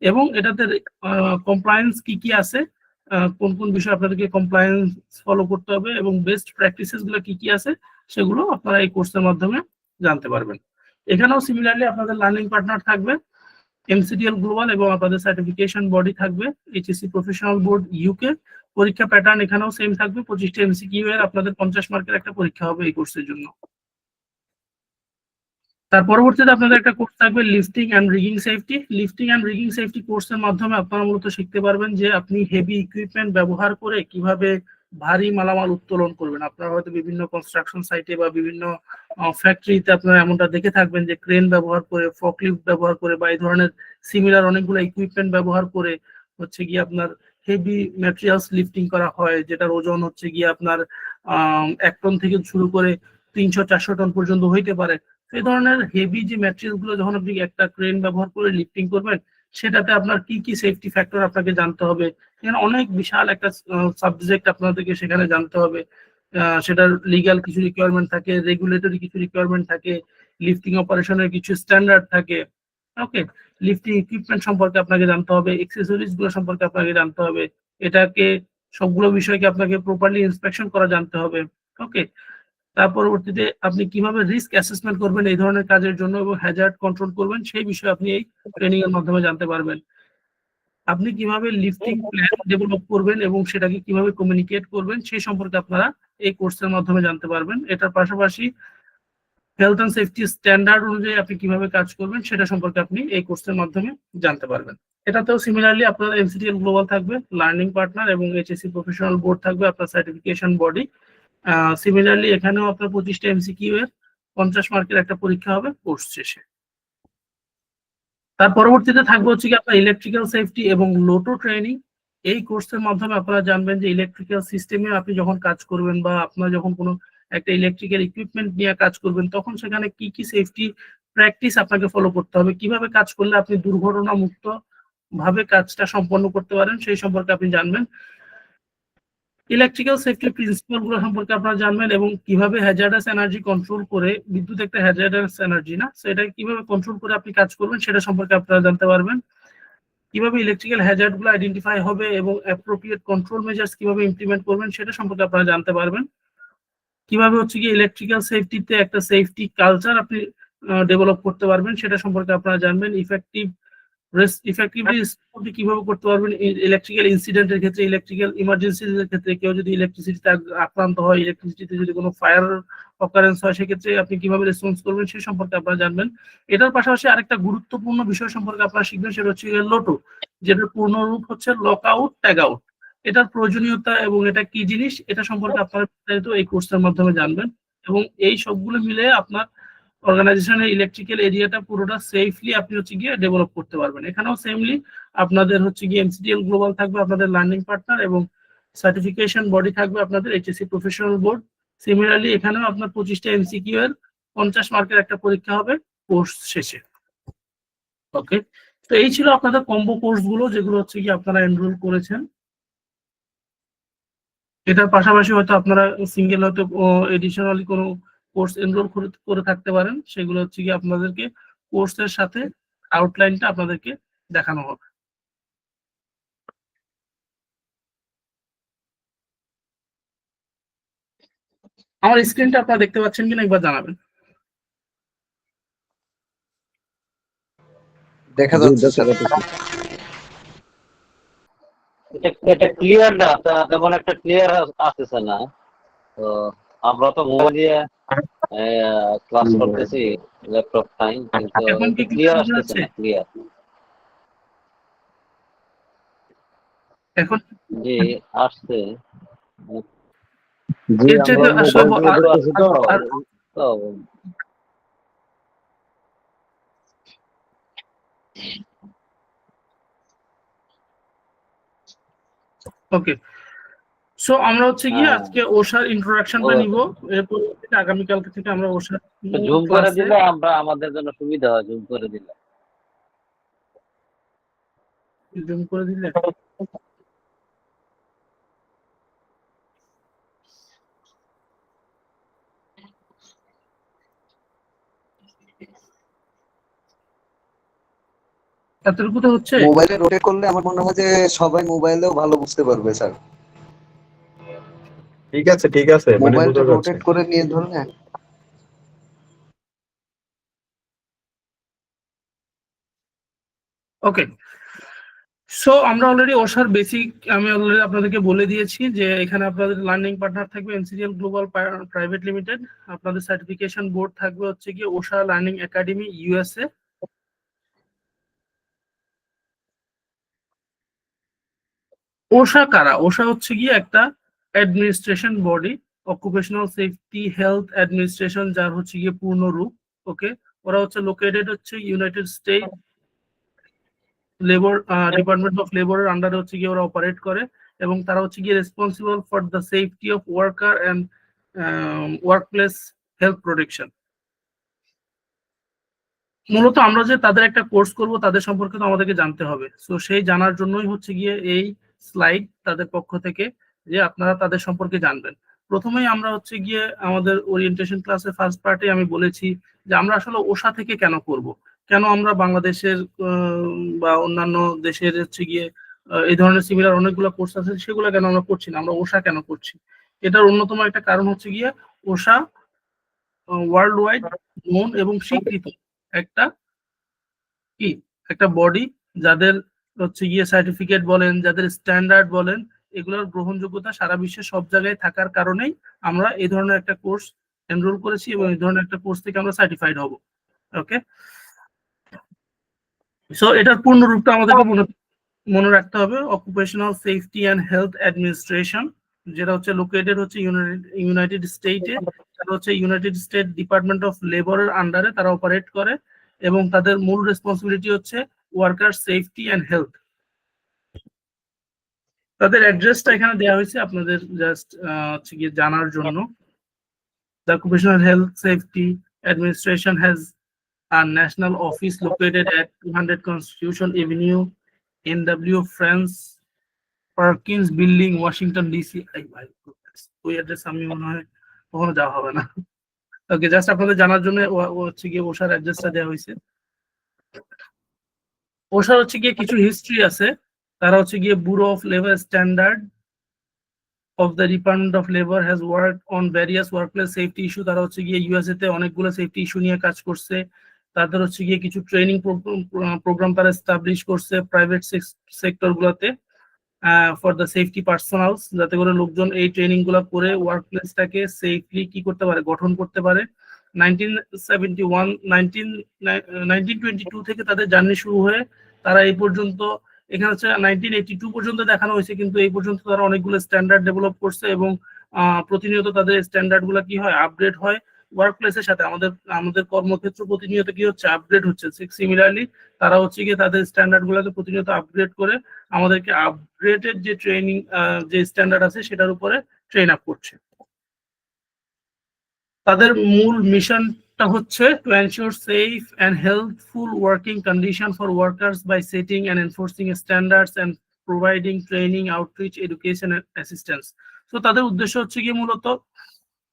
এবং এটাতে কমপ্লায়েন্স কি কি আছে, কোন কোন বিষয় আপনাদেরকে কমপ্লায়েন্স ফলো করতে হবে এবং বেস্ট প্র্যাকটিসেস গুলো কি কি আছে, সেগুলো আপনারা এই কোর্সের মাধ্যমে জানতে পারবেন। এখানেও সিমিলারলি আপনাদের লার্নিং পার্টনার থাকবে এমসিডিএল গ্লোবাল, এবং আপনাদের সার্টিফিকেশন বডি থাকবে এইচএসসি প্রফেশনাল বোর্ড ইউকে। পরীক্ষা প্যাটার্ন এখানেও সেম থাকবে, 25টা এমসিকিউ এর আপনাদের 50 মার্কের একটা পরীক্ষা হবে এই কোর্সের জন্য। তার পরবর্তীতে আপনাদের একটা কোর্স থাকবে lifting and rigging safety. Lifting and rigging safety কোর্সের মাধ্যমে আপনারা মূলত শিখতে পারবেন যে আপনি হেভি ইকুইপমেন্ট ব্যবহার করে কিভাবে ভারী মালামাল উত্তোলন করবেন। আপনারা হয়তো বিভিন্ন কনস্ট্রাকশন সাইটে বা বিভিন্ন ফ্যাক্টরিতে আপনারা এমনটা দেখে থাকবেন যে ক্রেন ব্যবহার করে, ফকলিফট ব্যবহার করে, বা এই ধরনের সিমিলার অনেকগুলো ইকুইপমেন্ট ব্যবহার করে হচ্ছে গিয়ে আপনার হেভি ম্যাটেরিয়ালস লিফটিং করা হয়, যেটার ওজন হচ্ছে গিয়ে আপনার 1 টন থেকে শুরু করে 300-400 টন পর্যন্ত হইতে পারে। এই ধরনের হেভি যে ম্যাটেরিয়াল গুলো যখন আপনি একটা ক্রেন ব্যবহার করে লিফটিং করবেন, সেটাতে আপনার কি কি সেফটি ফ্যাক্টর আপনাকে জানতে হবে। এখানে অনেক বিশাল একটা সাবজেক্ট আপনাদেরকে সেখানে জানতে হবে। সেটার লিগ্যাল কিছু রিকোয়ারমেন্ট থাকে, রেগুলেটরি কিছু রিকোয়ারমেন্ট থাকে, লিফটিং অপারেশনের কিছু স্ট্যান্ডার্ড থাকে। ওকে, লিফটিং ইকুইপমেন্ট সম্পর্কে আপনাকে জানতে হবে, এক্সেসরিজ গুলো সম্পর্কে আপনাকে জানতে হবে, এটাকে সবগুলো বিষয়কে আপনাকে প্রপারলি ইন্সপেকশন করা জানতে হবে। ওকে, তার পরবর্তীতে আপনি কিভাবে রিস্ক অ্যাসেসমেন্ট করবেন এই ধরনের কাজের জন্য এবং হ্যাজার্ড কন্ট্রোল করবেন, সেই বিষয়ে আপনি এই ট্রেনিং এর মাধ্যমে জানতে পারবেন। আপনি কিভাবে লিফটিং প্ল্যান ডেভেলপ করবেন এবং সেটাকে কিভাবে কমিউনিকেট করবেন সেই সম্পর্কে আপনারা এই কোর্সের মাধ্যমে জানতে পারবেন। এটার পাশাপাশি হেলথ এন্ড সেফটি স্ট্যান্ডার্ড অনুযায়ী আপনি কিভাবে কাজ করবেন সেটা সম্পর্কে আপনি এই কোর্সের মাধ্যমে জানতে পারবেন। এটাতেও সিমিলারলি আপনার এমসিডিএল গ্লোবাল থাকবে লার্নিং পার্টনার, এবং এইচএসসি প্রফেশনাল বোর্ড থাকবে আপনার সার্টিফিকেশন বডি। সিমিলারলি এখানেও আপনার 25টা এমসিকিউ এর 50 মার্কের একটা পরীক্ষা হবে কোর্স শেষে। তার পরবর্তীতে থাকবে হচ্ছে কি আপনার ইলেকট্রিক্যাল সেফটি এবং লোটো ট্রেনিং। এই কোর্সের মাধ্যমে আপনারা জানবেন যে ইলেকট্রিক্যাল সিস্টেমে আপনি যখন কাজ করবেন, বা আপনারা যখন কোনো একটা ইলেকট্রিক্যাল ইকুইপমেন্ট নিয়ে কাজ করবেন, তখন সেখানে কি কি সেফটি প্র্যাকটিস আপনাকে ফলো করতে হবে, কিভাবে কাজ করলে আপনি দুর্ঘটনা মুক্ত ভাবে কাজটা সম্পন্ন করতে পারেন সেই সম্পর্কে আপনি জানবেন। ইলেকট্রিক্যাল সেফটি প্রিন্সিপাল গুলো সম্পর্কে আপনারা জানবেন, এবং কিভাবে হ্যাজার্ডাস এনার্জি কন্ট্রোল করে, বিদ্যুৎ একটা হ্যাজার্ডাস এনার্জি না, সেটা কিভাবে কন্ট্রোল করে আপনি কাজ করবেন সেটা সম্পর্কে আপনারা জানতে পারবেন। কিভাবে ইলেকট্রিক্যাল হ্যাজার্ড গুলো আইডেন্টিফাই হবে এবং অ্যাপ্রোপ্রিয়েট কন্ট্রোল মেজার্স কিভাবে ইমপ্লিমেন্ট করবেন সেটা সম্পর্কে আপনারা জানতে পারবেন। কিভাবে হচ্ছে কি ইলেকট্রিক্যাল সেফটিতে একটা সেফটি কালচার আপনি ডেভেলপ করতে পারবেন সেটা সম্পর্কে আপনারা জানবেন। ইফেক্টিভ ইফেক্টিভলি আপনি কিভাবে করতে পারবেন ইলেকট্রিক্যাল ইনসিডেন্টের ক্ষেত্রে, ইলেকট্রিক্যাল ইমার্জেন্সির ক্ষেত্রে, কেউ যদি ইলেকট্রিসিটিতে আক্রান্ত হয়, ইলেকট্রিসিটিতে যদি কোনো ফায়ার অকারেন্স হয়, সেক্ষেত্রে আপনি কিভাবে রেসপন্স করবেন সে সম্পর্কে আপনারা জানবেন। এটার পাশাপাশি আরেকটা গুরুত্বপূর্ণ বিষয় সম্পর্কে আপনারা শিখবেন, সেটা হচ্ছে লোটো, যেটার পূর্ণ রূপ হচ্ছে লক আউট ট্যাগ আউট। এটার প্রয়োজনীয়তা এবং এটা কি জিনিস এটা সম্পর্কে আপনারা এই কোর্সের মাধ্যমে জানবেন, এবং এই সবগুলো মিলে আপনার অর্গানাইজেশনের ইলেকট্রিক্যাল এরিয়াটা পুরোটা সেফলি আপনি হচ্ছে গিয়ে ডেভেলপ করতে পারবেন। এখানেও সেমলি আপনাদের হচ্ছে গিয়ে এমসিডিএল গ্লোবাল থাকবে আপনাদের লার্নিং পার্টনার, এবং সার্টিফিকেশন বডি থাকবে আপনাদের এইচএসসি প্রফেশনাল বোর্ড। সিমিলারলি এখানেও আপনার 25টা এমসিকিউ এর 50 মার্কের একটা পরীক্ষা হবে কোর্স শেষে। ওকে, তো এই ছিল আপনাদের কম্বো কোর্স গুলো, যেগুলো হচ্ছে কি আপনারা এনরোল করেছেন। এটার পাশাপাশি হয়তো আপনারা সিঙ্গেল হয়তো এডিশনালি কোনো কোর্স এনরোল করে থাকতে পারেন, সেগুলো হচ্ছে কি আপনাদেরকে কোর্সের সাথে আউটলাইনটা আপনাদেরকে দেখানো হবে। আমার স্ক্রিনটা আপনারা দেখতে পাচ্ছেন কিনা একবার জানাবেন। দেখা যাচ্ছে স্যার। এটা ক্লিয়ার না, তেমন একটা ক্লিয়ার আসতেছে না। তো আমরা তো মোবাইল দিয়ে ক্লাস করতেছি, ল্যাপটপ নাই, কিন্তু এখন কি ক্লিয়ার বোঝা আসতেছে যাচ্ছে? না, ক্লিয়ার। এখন জি আসছে। জি এর চাইতে আমরা আসলে মোবাইল দিয়ে দেখতেছি তো। তো ওকে, সো আমরা হচ্ছে গিয়ে আজকে ওশার ইন্ট্রোডাকশনটা নিব, এরপর আগামীকালকে থেকে আমরা ওশার জুম করে ক্লাসে দিলে আমরা আমাদের জন্য সুবিধা হয়, জুম করে দিলে। জুম করে দিলে এতটুকু তো হচ্ছে। মোবাইলে রোটেট করলে আমার মনে হয় যে সবাই মোবাইলেও ভালো বুঝতে পারবে স্যার। ঠিক আছে ঠিক আছে, মানে মোবাইলটা বোঝা যাচ্ছে। রোটেট করে নিয়ে ধরলে। ওকে, সো আমরা অলরেডি ওশার বেসিক আমি অলরেডি আপনাদেরকে বলে দিয়েছি যে এখানে আপনাদের লার্নিং পার্টনার থাকবে এনসিডিএল গ্লোবাল প্রাইভেট লিমিটেড, আপনাদের সার্টিফিকেশন বোর্ড থাকবে হচ্ছে গিয়ে ওশা লার্নিং একাডেমি ইউএসএ। ওশা কারা? ওশা হচ্ছে গিয়ে একটা administration body, occupational safety health administration, যার হচ্ছে গিয়ে পূর্ণ রূপ। ওকে, ওরা হচ্ছে লোকেটেড হচ্ছে United State labour department of লেবারের আন্ডারে হচ্ছে গিয়ে ওরা অপারেট করে, এবং তারা হচ্ছে গিয়ে responsible for the safety of worker and workplace health protection. মূলত আমরা যে তাদের একটা কোর্স করব তাদের সম্পর্কে তো আমাদেরকে জানতে হবে, সো সেই জানার জন্যই হচ্ছে গিয়ে এই স্লাইড তাদের পক্ষ থেকে, যে আপনারা তাদের সম্পর্কে জানবেন। প্রথমেই আমরা হচ্ছে গিয়ে আমাদের ওরিয়েন্টেশন ক্লাসে ফার্স্ট পার্টে আমি বলেছি যে আমরা আসলে ওশা থেকে কেন করব, কেন আমরা বাংলাদেশের বা অন্যান্য দেশের হচ্ছে গিয়ে এই ধরনের সিমিলার অনেকগুলো কোর্স আছে, সেগুলো কেন আমরা করছি না, আমরা ওশা কেন করছি। এটার অন্যতম একটা কারণ হচ্ছে গিয়ে ওশা ওয়ার্ল্ড ওয়াইড নোন এবং স্বীকৃত একটা কি একটা বডি, যাদের হচ্ছে গিয়ে সার্টিফিকেট বলেন, যাদের স্ট্যান্ডার্ড বলেন, এগুলোর গ্রহণযোগ্যতা সারা বিশ্বে সব জায়গায় থাকার কারণেই আমরা এই ধরনের একটা কোর্স এনরোল করেছি, এবং এই ধরনের একটা কোর্স থেকে আমরা সার্টিফাইড হব। ওকে, সো এটার পূর্ণ রূপটা আমাদেরকে মনে রাখতে হবে, occupational safety and health administration, যেটা হচ্ছে লোকেটেড হচ্ছে ইউনাইটেড স্টেটে, সেটা হচ্ছে ইউনাইটেড স্টেট ডিপার্টমেন্ট অফ লেবারের আন্ডারে তারা অপারেট করে, এবং তাদের মূল রেসপন্সিবিলিটি হচ্ছে ওয়ার্কার সেফটি অ্যান্ড হেলথ। তাদের অ্যাড্রেসটা এখানে দেওয়া হয়েছে আপনাদের জাস্ট হচ্ছে গিয়ে জানার জন্য। The Occupational Health Safety Administration has a national office located at 200 Constitution Avenue, NW France Perkins Building, Washington DC। ওই অ্যাড্রেস আমি মনে হয় কখনো যাওয়া হবে না। ওকে, জাস্ট আপনাদের জানার জন্য হচ্ছে গিয়ে ওশার অ্যাড্রেসটা দেওয়া হয়েছে। ওশার হচ্ছে গিয়ে কিছু হিস্ট্রি আছে, তারা হচ্ছে গিয়ে bureau of labour standard of the Department of Labor has worked on various workplace safety issue। তারা হচ্ছে গিয়ে ইউএসএ তে অনেকগুলো সেফটি ইস্যু নিয়ে কাজ করছে। তাদের হচ্ছে গিয়ে কিছু ট্রেনিং প্রোগ্রাম তারা এস্টাবলিশ করছে প্রাইভেট সেক্টর গুলাতে ফর দ্য সেফটি পার্সোনালস, যাতে করে লোকজন এই ট্রেনিং গুলা করে ওয়ার্ক প্লেসটাকে সেফলি কি করতে পারে, গঠন করতে পারে। 1922 থেকে তাদের জার্নি শুরু হয়ে তারা এই পর্যন্ত, এখানে হচ্ছে 1982 পর্যন্ত দেখানো হয়েছে, কিন্তু এই পর্যন্ত তারা অনেকগুলো স্ট্যান্ডার্ড ডেভেলপ করছে এবং প্রতিনিয়ত তাদের স্ট্যান্ডার্ড গুলা কি হয়, আপডেট হয় ওয়ার্ক প্লেসের সাথে। আমাদের কর্মক্ষেত্র প্রতিনিয়ত কি হচ্ছে, আপডেট হচ্ছে। সিমিলারলি তারা হচ্ছে গিয়ে তাদের স্ট্যান্ডার্ড গুলাকে প্রতিনিয়ত আপগ্রেড করে আমাদেরকে আপগ্রেডেড যে ট্রেনিং যে স্ট্যান্ডার্ড আছে সেটার উপরে ট্রেন আপ করছে। তাদের মূল মিশনটা হচ্ছে to ensure safe and healthful working condition for workers by setting and enforcing standards and providing training, outreach, education and assistance. তো তাদের উদ্দেশ্য হচ্ছে কি মূলত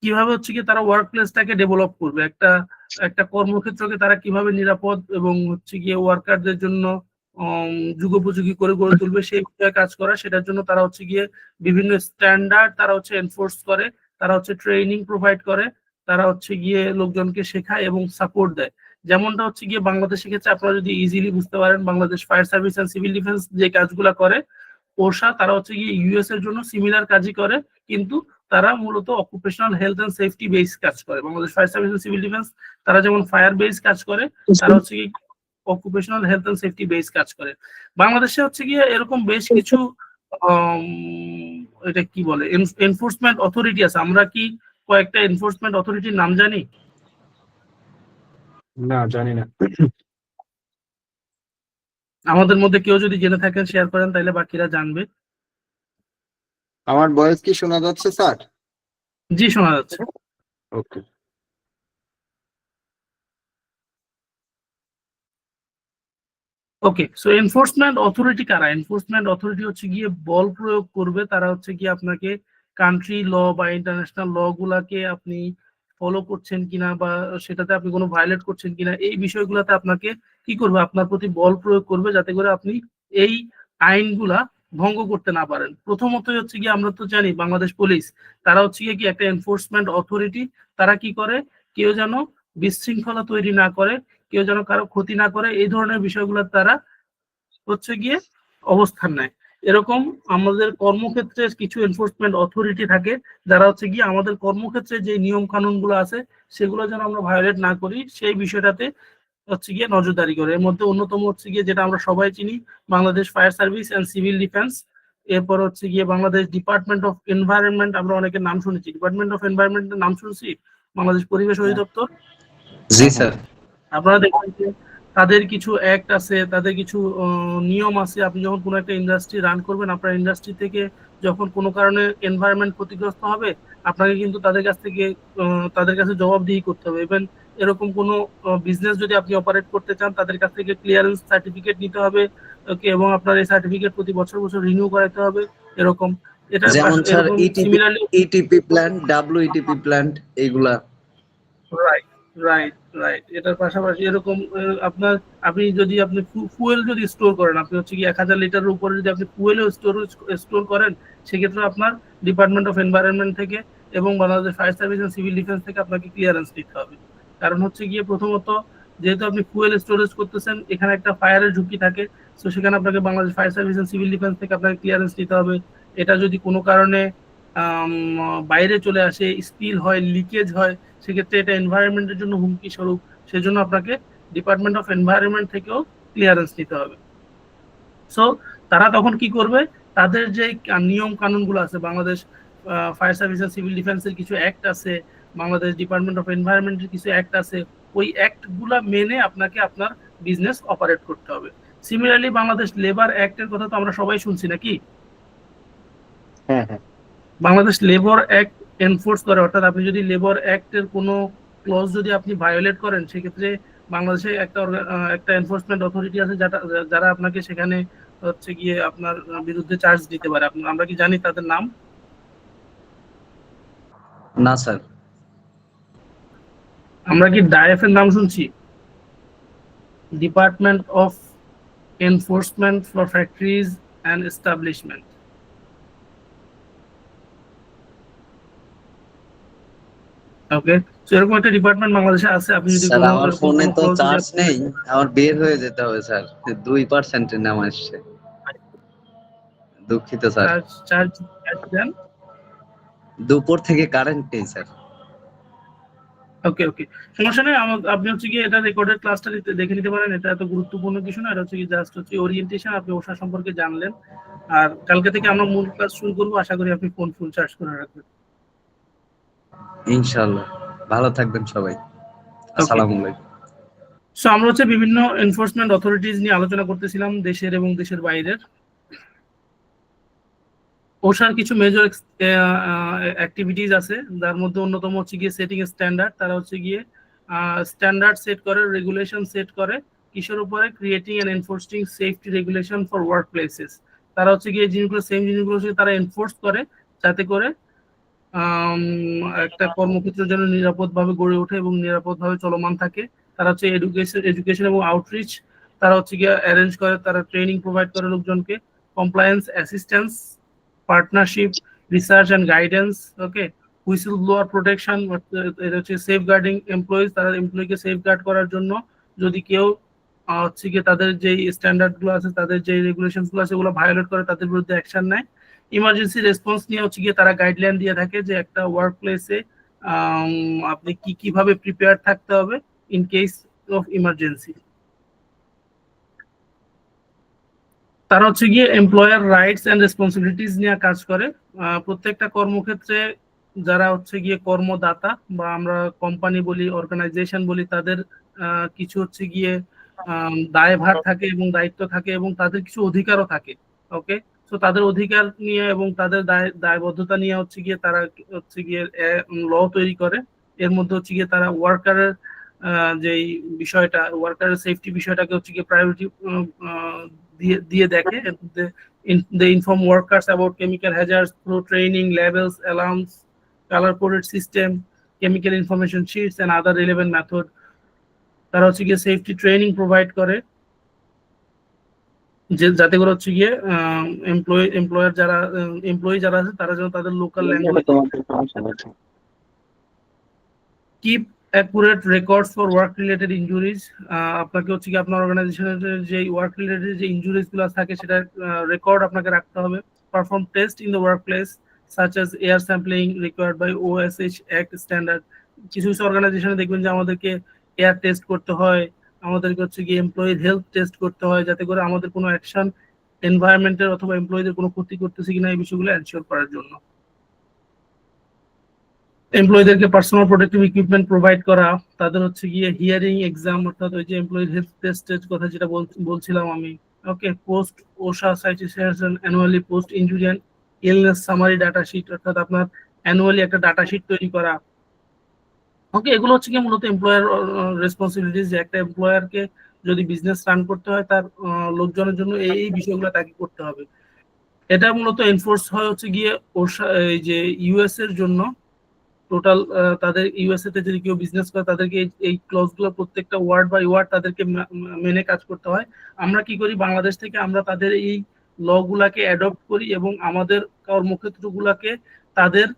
কিভাবে হচ্ছে কি তারা ওয়ার্ক প্লেসটাকে ডেভেলপ করবে, একটা কর্মক্ষেত্রকে তারা কিভাবে নিরাপদ এবং হচ্ছে গিয়ে ওয়ার্কারদের জন্য যুগোপযোগী করে গড়ে তুলবে সেই বিষয়ে কাজ করা। সেটার জন্য তারা হচ্ছে গিয়ে বিভিন্ন স্ট্যান্ডার্ড তারা হচ্ছে এনফোর্স করে, তারা হচ্ছে ট্রেনিং প্রোভাইড করে, তারা হচ্ছে গিয়ে লোকজনকে শেখায় এবং সাপোর্ট দেয়। যেমনটা হচ্ছে গিয়ে বাংলাদেশের ক্ষেত্রে আপনারা যদি ইজিলি বুঝতে পারেন, Bangladesh fire service and civil defence যে কাজগুলা করে, ওশা তারা হচ্ছে গিয়ে ইউএস এর জন্য সিমিলার কাজই করে, কিন্তু তারা মূলত occupational health and safety base কাজ করে। Bangladesh fire service and civil defence তারা যেমন ফায়ার বেস কাজ করে, তারা হচ্ছে কি occupational health and safety base কাজ করে। বাংলাদেশে হচ্ছে গিয়ে এরকম বেশ কিছু এটা কি বলে এনফোর্সমেন্ট অথরিটি আছে। আমরা কি কয়েকটা এনফোর্সমেন্ট অথরিটির নাম জানি? না, জানি না। আমাদের মধ্যে কেউ যদি জেনে থাকেন শেয়ার করেন, তাহলে বাকিরা জানবে। আমার ভয়েস কি শোনা যাচ্ছে স্যার? জি, শোনা যাচ্ছে। ওকে। ওকে, সো এনফোর্সমেন্ট অথরিটি কারা? এনফোর্সমেন্ট অথরিটি হচ্ছে গিয়ে বল প্রয়োগ করবে। তারা হচ্ছে গিয়ে আপনাকে কান্ট্রি ল বা ইন্টারন্যাশনাল ল গুলাকে আপনি ফলো করছেন কিনা বা সেটাতে আপনি কোনো ভায়োলেট করছেন কিনা, এই বিষয়গুলোতে আপনাকে কি করবে, আপনার প্রতি বল প্রয়োগ করবে, যাতে করে আপনি এই আইনগুলা ভঙ্গ করতে না পারেন। প্রথমত হচ্ছে গিয়ে আমরা তো জানি বাংলাদেশ পুলিশ তারা হচ্ছে গিয়ে কি একটা এনফোর্সমেন্ট অথরিটি। তারা কি করে, কেউ যেন বিশৃঙ্খলা তৈরি না করে, কেউ যেন কারো ক্ষতি না করে, এই ধরনের বিষয়গুলো তারা হচ্ছে গিয়ে অবস্থান নেয়। এরকম আমাদের কর্মক্ষেত্রে কিছু এনফোর্সমেন্ট অথরিটি থাকে, যারা হচ্ছে গিয়ে আমাদের কর্মক্ষেত্রে যে নিয়ম কানুন গুলো আছে সেগুলো যেন আমরা ভায়োলেট না করি সেই বিষয়টাতে হচ্ছে গিয়ে নজরদারি করে। এর মধ্যে অন্যতম হচ্ছে গিয়ে যেটা আমরা সবাই চিনি, Bangladesh fire service and civil defence. এরপর হচ্ছে গিয়ে বাংলাদেশ ডিপার্টমেন্ট অফ এনভায়রনমেন্ট, আমরা অনেকের নাম শুনেছি, ডিপার্টমেন্ট অফ এনভায়রনমেন্টের নাম শুনছি, বাংলাদেশ পরিবেশ অধিদপ্তর। জি স্যার। আপনারা দেখবেন যে তাদের কিছু অ্যাক্ট আছে, তাদের কিছু নিয়ম আছে। আপনি যখন কোনো একটা ইন্ডাস্ট্রি রান করবেন, আপনার ইন্ডাস্ট্রি থেকে যখন কোনো কারণে এনভায়রনমেন্ট ক্ষতিগ্রস্ত হবে, আপনাকে কিন্তু তাদের কাছে জবাবদিহি করতে হবে। ইভেন এরকম কোনো বিজনেস যদি আপনি অপারেট করতে চান, তাদের কাছ থেকে ক্লিয়ারেন্স সার্টিফিকেট নিতে হবে ওকে, এবং আপনার এই সার্টিফিকেট প্রতি বছর বছর রিনিউ করাতে হবে। এরকম এটা যেমন sir similarly ETP plant, WETP plant এইগুলা। রাইট রাইট রাইট এটার পাশাপাশি এরকম আপনি যদি ফুয়েল যদি স্টোর করেন, আপনি হচ্ছে কি 1000 লিটারের উপরে যদি আপনি ফুয়েল স্টোর করেন, সেক্ষেত্রে আপনার ডিপার্টমেন্ট অফ এনভায়রনমেন্ট থেকে এবং Bangladesh fire service and civil defence থেকে আপনাকে ক্লিয়ারেন্স দিতে হবে। কারণ হচ্ছে গিয়ে প্রথমত যেহেতু আপনি ফুয়েল স্টোরেজ করতেছেন, এখানে একটা ফায়ারের ঝুঁকি থাকে, তো সেখানে আপনাকে Bangladesh fire service and civil defence থেকে আপনাকে ক্লিয়ারেন্স দিতে হবে। এটা যদি কোনো কারণে বাইরে চলে আসে, স্পিল হয়, লিকেজ হয়, সেক্ষেত্রে এটা এনভায়রনমেন্টের জন্য হুমকি স্বরূপ। সেজন্য আপনাকে ডিপার্টমেন্ট অফ এনভায়রনমেন্ট থেকেও ক্লিয়ারেন্স নিতে হবে। সো তারা তখন কি করবে, তাদের যে নিয়ম কানুনগুলো আছে, Bangladesh fire service and civil ডিফেন্সের কিছু অ্যাক্ট আছে, বাংলাদেশ ডিপার্টমেন্ট অফ এনভায়রনমেন্টের কিছু অ্যাক্ট আছে, ওই অ্যাক্টগুলা মেনে আপনাকে আপনার বিজনেস অপারেট করতে হবে। সিমিলারলি বাংলাদেশ লেবার অ্যাক্টের কথা তো আমরা সবাই শুনছি নাকি? হ্যাঁ হ্যাঁ। বাংলাদেশ লেবার অ্যাক্ট এনফোর্স করে, অর্থাৎ আপনি যদি লেবার অ্যাক্টের কোনো ক্লজ যদি আপনি ভায়োলেট করেন, সেক্ষেত্রে বাংলাদেশে একটা এনফোর্সমেন্ট অথরিটি আছে যারা আপনাকে সেখানে হচ্ছে গিয়ে আপনার বিরুদ্ধে চার্জ দিতে পারে। আমরা কি জানি তাদের নাম? না স্যার। আমরা কি ডাইএফ এর নাম শুনছি? Department of enforcement for factories and establishment. Okay, তো এরকম একটা ডিপার্টমেন্ট বাংলাদেশে আছে। আপনি যদি স্যার কোনো আমার এরকম ফোনে কোনো তো clause চার্জ যদি- নেই, আমার বের হয়ে যেতে হবে স্যার, 2% এর নাম আসছে, দুঃখিত স্যার। চার্জ চার্জ দেন। দুপুর থেকে কারেন্ট নেই স্যার। ওকে ওকে, সমস্যা নেই। আপনি হচ্ছে গিয়ে এটা রেকর্ডেড ক্লাসটা দেখে নিতে পারেন। এটা এত গুরুত্বপূর্ণ কিছু না, এটা হচ্ছে কি জাস্ট হচ্ছে ওরিয়েন্টেশন, আপনি ওষা সম্পর্কে জানলেন। আর কালকে থেকে আমরা মূল ক্লাস শুরু করবো, আশা করি আপনি ফোন ফুল চার্জ করে রাখবেন। ইনশাআল্লাহ, ভালো থাকবেন সবাই। ওকে, আসসালামু আলাইকুম। সো আমরা হচ্ছে বিভিন্ন এনফোর্সমেন্ট অথরিটিজ নিয়ে আলোচনা করতেছিলাম, দেশের এবং দেশের বাইরের। ওশার কিছু মেজর অ্যাক্টিভিটিস আছে, যার মধ্যে অন্যতম হচ্ছে গিয়ে সেটিং স্ট্যান্ডার্ড। তারা হচ্ছে গিয়ে স্ট্যান্ডার্ড সেট করে, রেগুলেশন সেট করে, কিসের উপরে? Creating and enforcing safety regulation for work places. তারা হচ্ছে গিয়ে জিনিসগুলো, সেম জিনিসগুলো তারা এনফোর্স করে, যাতে করে একটা কর্মক্ষেত্র যেন নিরাপদভাবে গড়ে ওঠে এবং নিরাপদভাবে চলমান থাকে। তারা হচ্ছে এডুকেশন এবং আউটরিচ তারা হচ্ছে গিয়ে অ্যারেঞ্জ করে, তারা ট্রেনিং প্রোভাইড করে লোকজনকে, compliance assistance, partnership, research and guidance. Okay, whistle blower protection, এটা হচ্ছে সেফ গার্ডিং এমপ্লয়িজ, তারা এমপ্লয়িকে সেফ গার্ড করার জন্য যদি কেউ হচ্ছে গিয়ে তাদের যে স্ট্যান্ডার্ড গুলো আছে, তাদের যে রেগুলেশন গুলো আছে, সেগুলো ভায়োলেট করে, তাদের বিরুদ্ধে অ্যাকশন নেয়। ইমার্জেন্সি রেসপন্স নিয়ে হচ্ছে গিয়ে তারা গাইডলাইন দিয়ে থাকে যে একটা ওয়ার্ক প্লেসে আপনি কিভাবে প্রিপেয়ার থাকতে হবে ইন কেস অফ ইমার্জেন্সি। তারা হচ্ছে গিয়ে এমপ্লয়ার রাইটস এন্ড রেসপন্সিবিলিটিস নিয়ে কাজ করে। প্রত্যেকটা কর্মক্ষেত্রে যারা হচ্ছে গিয়ে কর্মদাতা বা আমরা কোম্পানি বলি, অর্গানাইজেশন বলি, তাদের কিছু হচ্ছে গিয়ে দায়ভার থাকে এবং দায়িত্ব থাকে এবং তাদের কিছু অধিকারও থাকে। ওকে, তো তাদের অধিকার নিয়ে এবং তাদের দায়বদ্ধতা নিয়ে হচ্ছে গিয়ে তারা হচ্ছে গিয়ে ল তৈরি করে। এর মধ্যে হচ্ছে গিয়ে তারা ওয়ার্কারের যেই বিষয়টা, ওয়ার্কারের সেফটি বিষয়টাকে হচ্ছে গিয়ে প্রায়োরিটি দিয়ে দেখে। They inform workers about chemical hazards through training, labels, alarms, color-coded system, chemical information sheets, and other relevant method. তারা হচ্ছে গিয়ে সেফটি ট্রেনিং প্রোভাইড করে, যাতে করে হচ্ছে গিয়ে এমপ্লয়ি যারা আছে তারা যেন তাদের local language keep accurate records for work related injuries. আপনাকে হচ্ছে কি আপনার অর্গানাইজেশনের যে ওয়ার্ক রিলেটেড যে ইনজুরিজ গুলো থাকে সেটা রেকর্ড আপনাকে রাখতে হবে। Perform test in the work place such as air sampling required by OSH act standard. কিছু কিছু অর্গানাইজেশনে দেখবেন যে আমাদেরকে এয়ার টেস্ট করতে হয়, আমাদেরকে হচ্ছে কি এমপ্লয়ির হেলথ টেস্ট করতে হয়, যাতে করে আমাদের কোনো অ্যাকশন এনভায়রনমেন্টের অথবা এমপ্লয়ীদের কোনো ক্ষতি করতেছে কিনা এই বিষয়গুলো এনশিওর করার জন্য। এমপ্লয়ীদেরকে পার্সোনাল প্রোটেক্টিভ ইকুইপমেন্ট প্রোভাইড করা, তাদের হচ্ছে গিয়ে হিয়ারিং এক্সাম, অর্থাৎ ওই যে এমপ্লয়ির হেলথ টেস্টের কথা যেটা বলছিলাম আমি। Okay, post OSHA citation annually post injury and illness summary data sheet, অর্থাৎ আপনার অ্যানুয়ালি একটা ডাটা শিট তৈরি করা। ওকে, এগুলো হচ্ছে কি মূলত এমপ্লয়ার রেসপন্সিবিলিটিস, যে একটা এমপ্লয়ারকে যদি বিজনেস রান করতে হয় তার লোকজনের জন্য এই বিষয়গুলো তাকে করতে হবে। এটা মূলত এনফোর্স হয় হচ্ছে গিয়ে ওশা, এই যে ইউএস এর জন্য টোটাল। তাদের ইউএসএ তে যদি কেউ বিজনেস করে তাদেরকে এই ক্লজ গুলো প্রত্যেকটা ওয়ার্ড বাই ওয়ার্ড তাদেরকে মেনে কাজ করতে হয়। আমরা কি করি বাংলাদেশ থেকে, আমরা তাদের এই ল গুলাকে অ্যাডপ্ট করি এবং আমাদের কর্মক্ষেত্র গুলাকে তাদের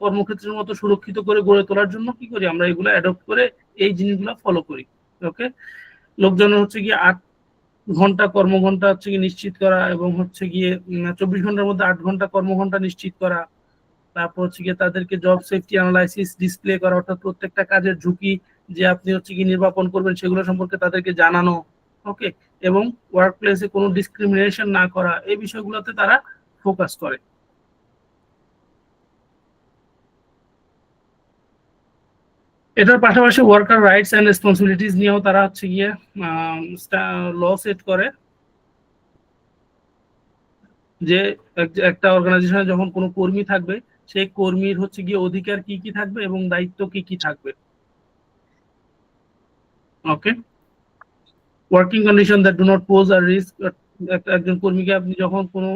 কর্মক্ষেত্রের মতো সুরক্ষিত করে গড়ে তোলার জন্য কি করি, আমরা এগুলো অ্যাডপ্ট করে এই জিনিসগুলো ফলো করি। ওকে, লোকজনের হচ্ছে গিয়ে 8 ঘন্টা কর্মঘন্টা হচ্ছে গিয়ে নিশ্চিত করা এবং হচ্ছে গিয়ে 24 ঘন্টার মধ্যে 8 ঘন্টা কর্মঘন্টা নিশ্চিত করা। তারপর হচ্ছে গিয়ে তাদেরকে জব সেফটি অ্যানালাইসিস ডিসপ্লে করা, অর্থাৎ প্রত্যেকটা কাজের ঝুঁকি যে আপনি হচ্ছে কি নির্বাপন করবেন সেগুলো সম্পর্কে তাদেরকে জানানো। ওকে, এবং ওয়ার্ক প্লেসে কোনো ডিসক্রিমিনেশন না করা, এই বিষয়গুলোতে তারা ফোকাস করে। এটার পাশাপাশি ওয়ার্কার রাইটস এন্ড রেসপন্সিবিলিটিস নিয়েও তারা হচ্ছে গিয়ে ল সেট করে, যে একটা অর্গানাইজেশনে যখন কোনো কর্মী থাকবে সেই কর্মীর হচ্ছে গিয়ে অধিকার কি কি থাকবে এবং দায়িত্ব কি কি থাকবে। Okay, working condition that do not pose a risk. একজন কর্মীকে আপনি যখন কোনো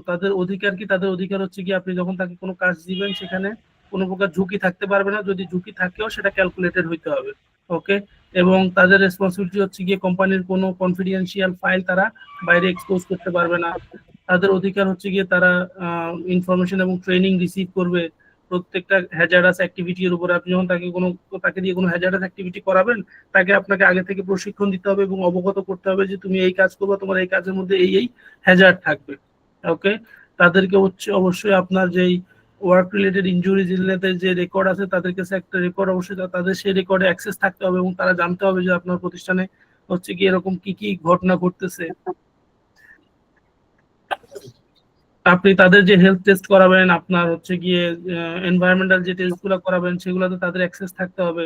তাদের অধিকার কি, তাদের অধিকার হচ্ছে কি আপনি যখন তাকে কোনো কাজ দিবেন সেখানে কোনো প্রকার ঝুঁকি থাকতে পারবে না, যদি ঝুঁকি থাকেও সেটা ক্যালকুলেটেড হইতে হবে। ওকে, এবং তাদের রেসপন্সিবিলিটি হচ্ছে গিয়ে কোম্পানির কোনো কনফিডেন্সিয়াল ফাইল তারা বাইরে এক্সপোজ করতে পারবে না। তাদের অধিকার হচ্ছে গিয়ে তারা ইনফরমেশন এবং ট্রেনিং রিসিভ করবে, প্রত্যেকটা হ্যাজার্ডাস অ্যাক্টিভিটির উপরে আপনি যখন তাকে দিয়ে কোনো হ্যাজার্ডাস অ্যাক্টিভিটি করাবেন, তাকে আপনাকে আগে থেকে প্রশিক্ষণ দিতে হবে এবং অবগত করতে হবে যে তুমি এই কাজ করবে, তোমার এই কাজের মধ্যে এই হ্যাজার্ড থাকবে। ওকে, তাদেরকে হচ্ছে অবশ্যই আপনার যেই ওয়ার্ক রিলেটেড ইনজুরিজ রিলেটেড যে রেকর্ড আছে, তাদের কাছে একটা রেকর্ড অবশ্যই তাদের সেই রেকর্ডে অ্যাক্সেস থাকতে হবে এবং তারা জানতে হবে যে আপনার প্রতিষ্ঠানে হচ্ছে কি এরকম কি কি ঘটনা ঘটতেছে। আপনি তাদের যে হেলথ টেস্ট করাবেন, আপনার হচ্ছে গিয়ে এনভায়রনমেন্টাল যে টেস্টগুলো করাবেন সেগুলোতে তাদের অ্যাক্সেস থাকতে হবে,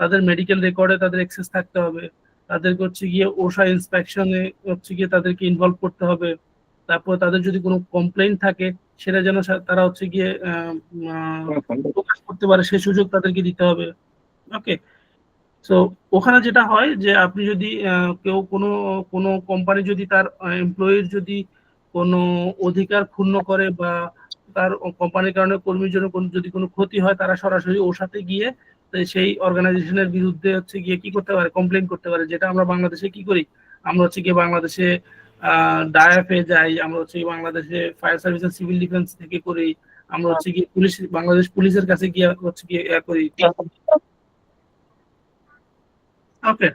তাদের মেডিকেল রেকর্ডে তাদের অ্যাক্সেস থাকতে হবে, তাদেরকে হচ্ছে গিয়ে ওশা ইন্সপেকশনে হচ্ছে গিয়ে তাদেরকে ইনভলভ করতে হবে। তারপর তাদের যদি কোনো কমপ্লেইন থাকে সেটা যেন তারা হচ্ছে গিয়ে প্রকাশ করতে পারে সেই সুযোগ তাদেরকে দিতে হবে। ওকে, সো ওখানে যেটা হয় যে আপনি যদি কেউ কোনো কোম্পানি যদি তার এমপ্লয়ির যদি কোনো অধিকার ক্ষুণ্ণ করে বা তার কোম্পানির কারণে কর্মীর জন্য যদি কোনো ক্ষতি হয়, তারা সরাসরি ওর সাথে গিয়ে সেই অর্গানাইজেশনের বিরুদ্ধে হচ্ছে গিয়ে কি করতে পারে, কমপ্লেন করতে পারে। যেটা আমরা বাংলাদেশে কি করি, আমরা হচ্ছে গিয়ে বাংলাদেশে ডায়াফে যাই, আমরা হচ্ছে বাংলাদেশে fire service and civil defence থেকে করি, আমরা হচ্ছে গিয়ে বাংলাদেশ পুলিশের কাছে গিয়ে হচ্ছে গিয়ে করি। ওকে,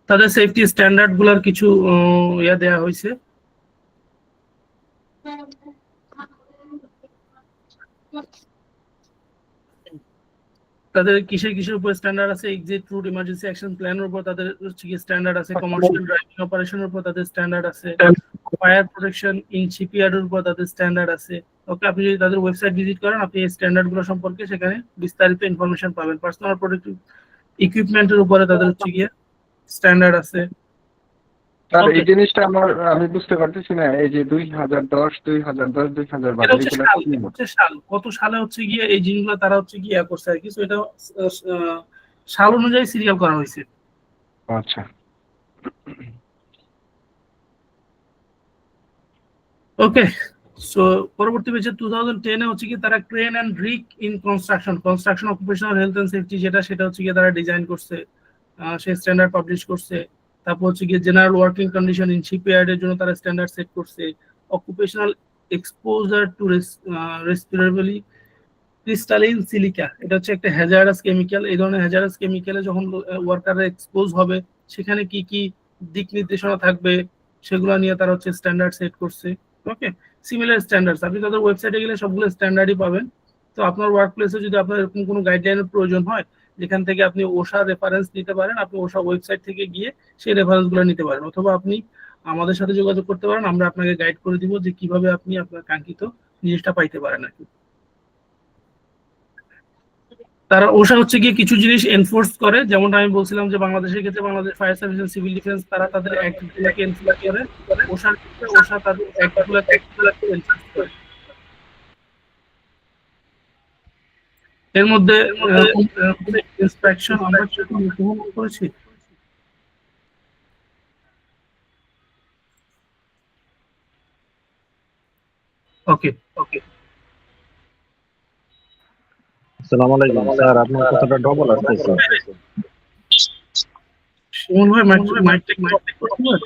তাদের সেফটি স্ট্যান্ডার্ড গুলার কিছু দেয়া হয়েছে। তাদের কিসের উপর স্ট্যান্ডার্ড আছে, এক্সিট রুট ইমার্জেন্সি অ্যাকশন প্ল্যানের উপর তাদের হচ্ছে কি স্ট্যান্ডার্ড আছে, কমার্শিয়াল ড্রাইভিং অপারেশনের উপর তাদের স্ট্যান্ডার্ড আছে, ফায়ার প্রোটেকশন ইন শিপইয়ার্ডের উপর তাদের স্ট্যান্ডার্ড আছে। ওকে, আপনি যদি তাদের ওয়েবসাইট ভিজিট করেন, আপনি এই স্ট্যান্ডার্ড গুলো সম্পর্কে সেখানে বিস্তারিত ইনফরমেশন পাবেন। পার্সোনাল প্রোটেক্টিভ ইকুইপমেন্টের উপরে তাদের হচ্ছে গিয়ে স্ট্যান্ডার্ড আছে। স্যার এই জিনিসটা আমি বুঝতে পারতেছি না, এই যে 2010 2012 সাল কত সালে হচ্ছে গিয়ে এই জিনিসগুলো তারা হচ্ছে গিয়ে করছে আর কি, সো এটা সাল অনুযায়ী সিরিয়াল করা হয়েছে। আচ্ছা, ওকে, সো পরবর্তী পেজে 2010 এ হচ্ছে কি তারা crane and rig in construction occupational health and safety সেটা হচ্ছে গিয়ে তারা ডিজাইন করছে, সেই স্ট্যান্ডার্ড পাবলিশ করছে। তারপর হচ্ছে গিয়ে general working condition in shipyard এর জন্য তারা স্ট্যান্ডার্ড সেট করছে। Occupational exposure two রেসপিরেবলি crystalline silica, এটা হচ্ছে একটা হ্যাজার্ডাস কেমিক্যাল। এই ধরনের হ্যাজার্ডাস কেমিক্যালে যখন ওয়ার্কাররা এক্সপোজ হবে সেখানে কি কি দিক নির্দেশনা থাকবে সেগুলো নিয়ে তারা হচ্ছে স্ট্যান্ডার্ড সেট করছে। ওকে, সিমিলার স্ট্যান্ডার্ডস আপনি তাদের ওয়েবসাইটে গেলে সবগুলো স্ট্যান্ডার্ডই পাবেন। তো আপনার ওয়ার্ক প্লেসে যদি আপনার এরকম কোনো গাইডলাইনের প্রয়োজন হয় যেখান থেকে আপনি ওশা রেফারেন্স নিতে পারেন, আপনি ওশা ওয়েবসাইট থেকে গিয়ে সেই রেফারেন্সগুলো নিতে পারেন, অথবা আপনি আমাদের সাথে যোগাযোগ করতে পারেন, আমরা আপনাকে গাইড করে দিব যে কিভাবে আপনি আপনার কাঙ্ক্ষিত জিনিসটা পাইতে পারেন আর কি। তারা ওশা হচ্ছে গিয়ে কিছু জিনিস এনফোর্স করে, যেমন আমি বলছিলাম যে বাংলাদেশের ক্ষেত্রে Bangladesh fire service and civil defence তারা তাদের অ্যাক্টগুলোকে এনফোর্স করে, ওশার ক্ষেত্রে ওশা তাদের অ্যাক্টগুলোকে এনফোর্স করে। এর মধ্যে ইন্সপেকশন আমরা উপভোগ করেছি। ওকে, আসসালামু আলাইকুম স্যার, আপনার কথাটা ডবল আসতেছে। সুমন ভাই মাইকটা করতে পারেন?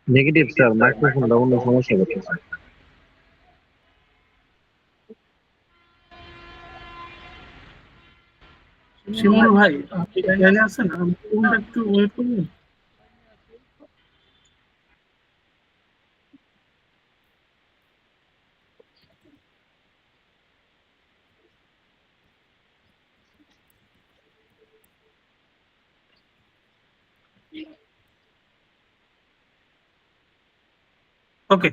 নেগেটিভ স্যার, মাইক্রোফোনটা অন্য সমস্যা করতেছে। শিমুল ভাই আপনি লাইনে আছেন? একটু ওয়েট করুন। ওকে,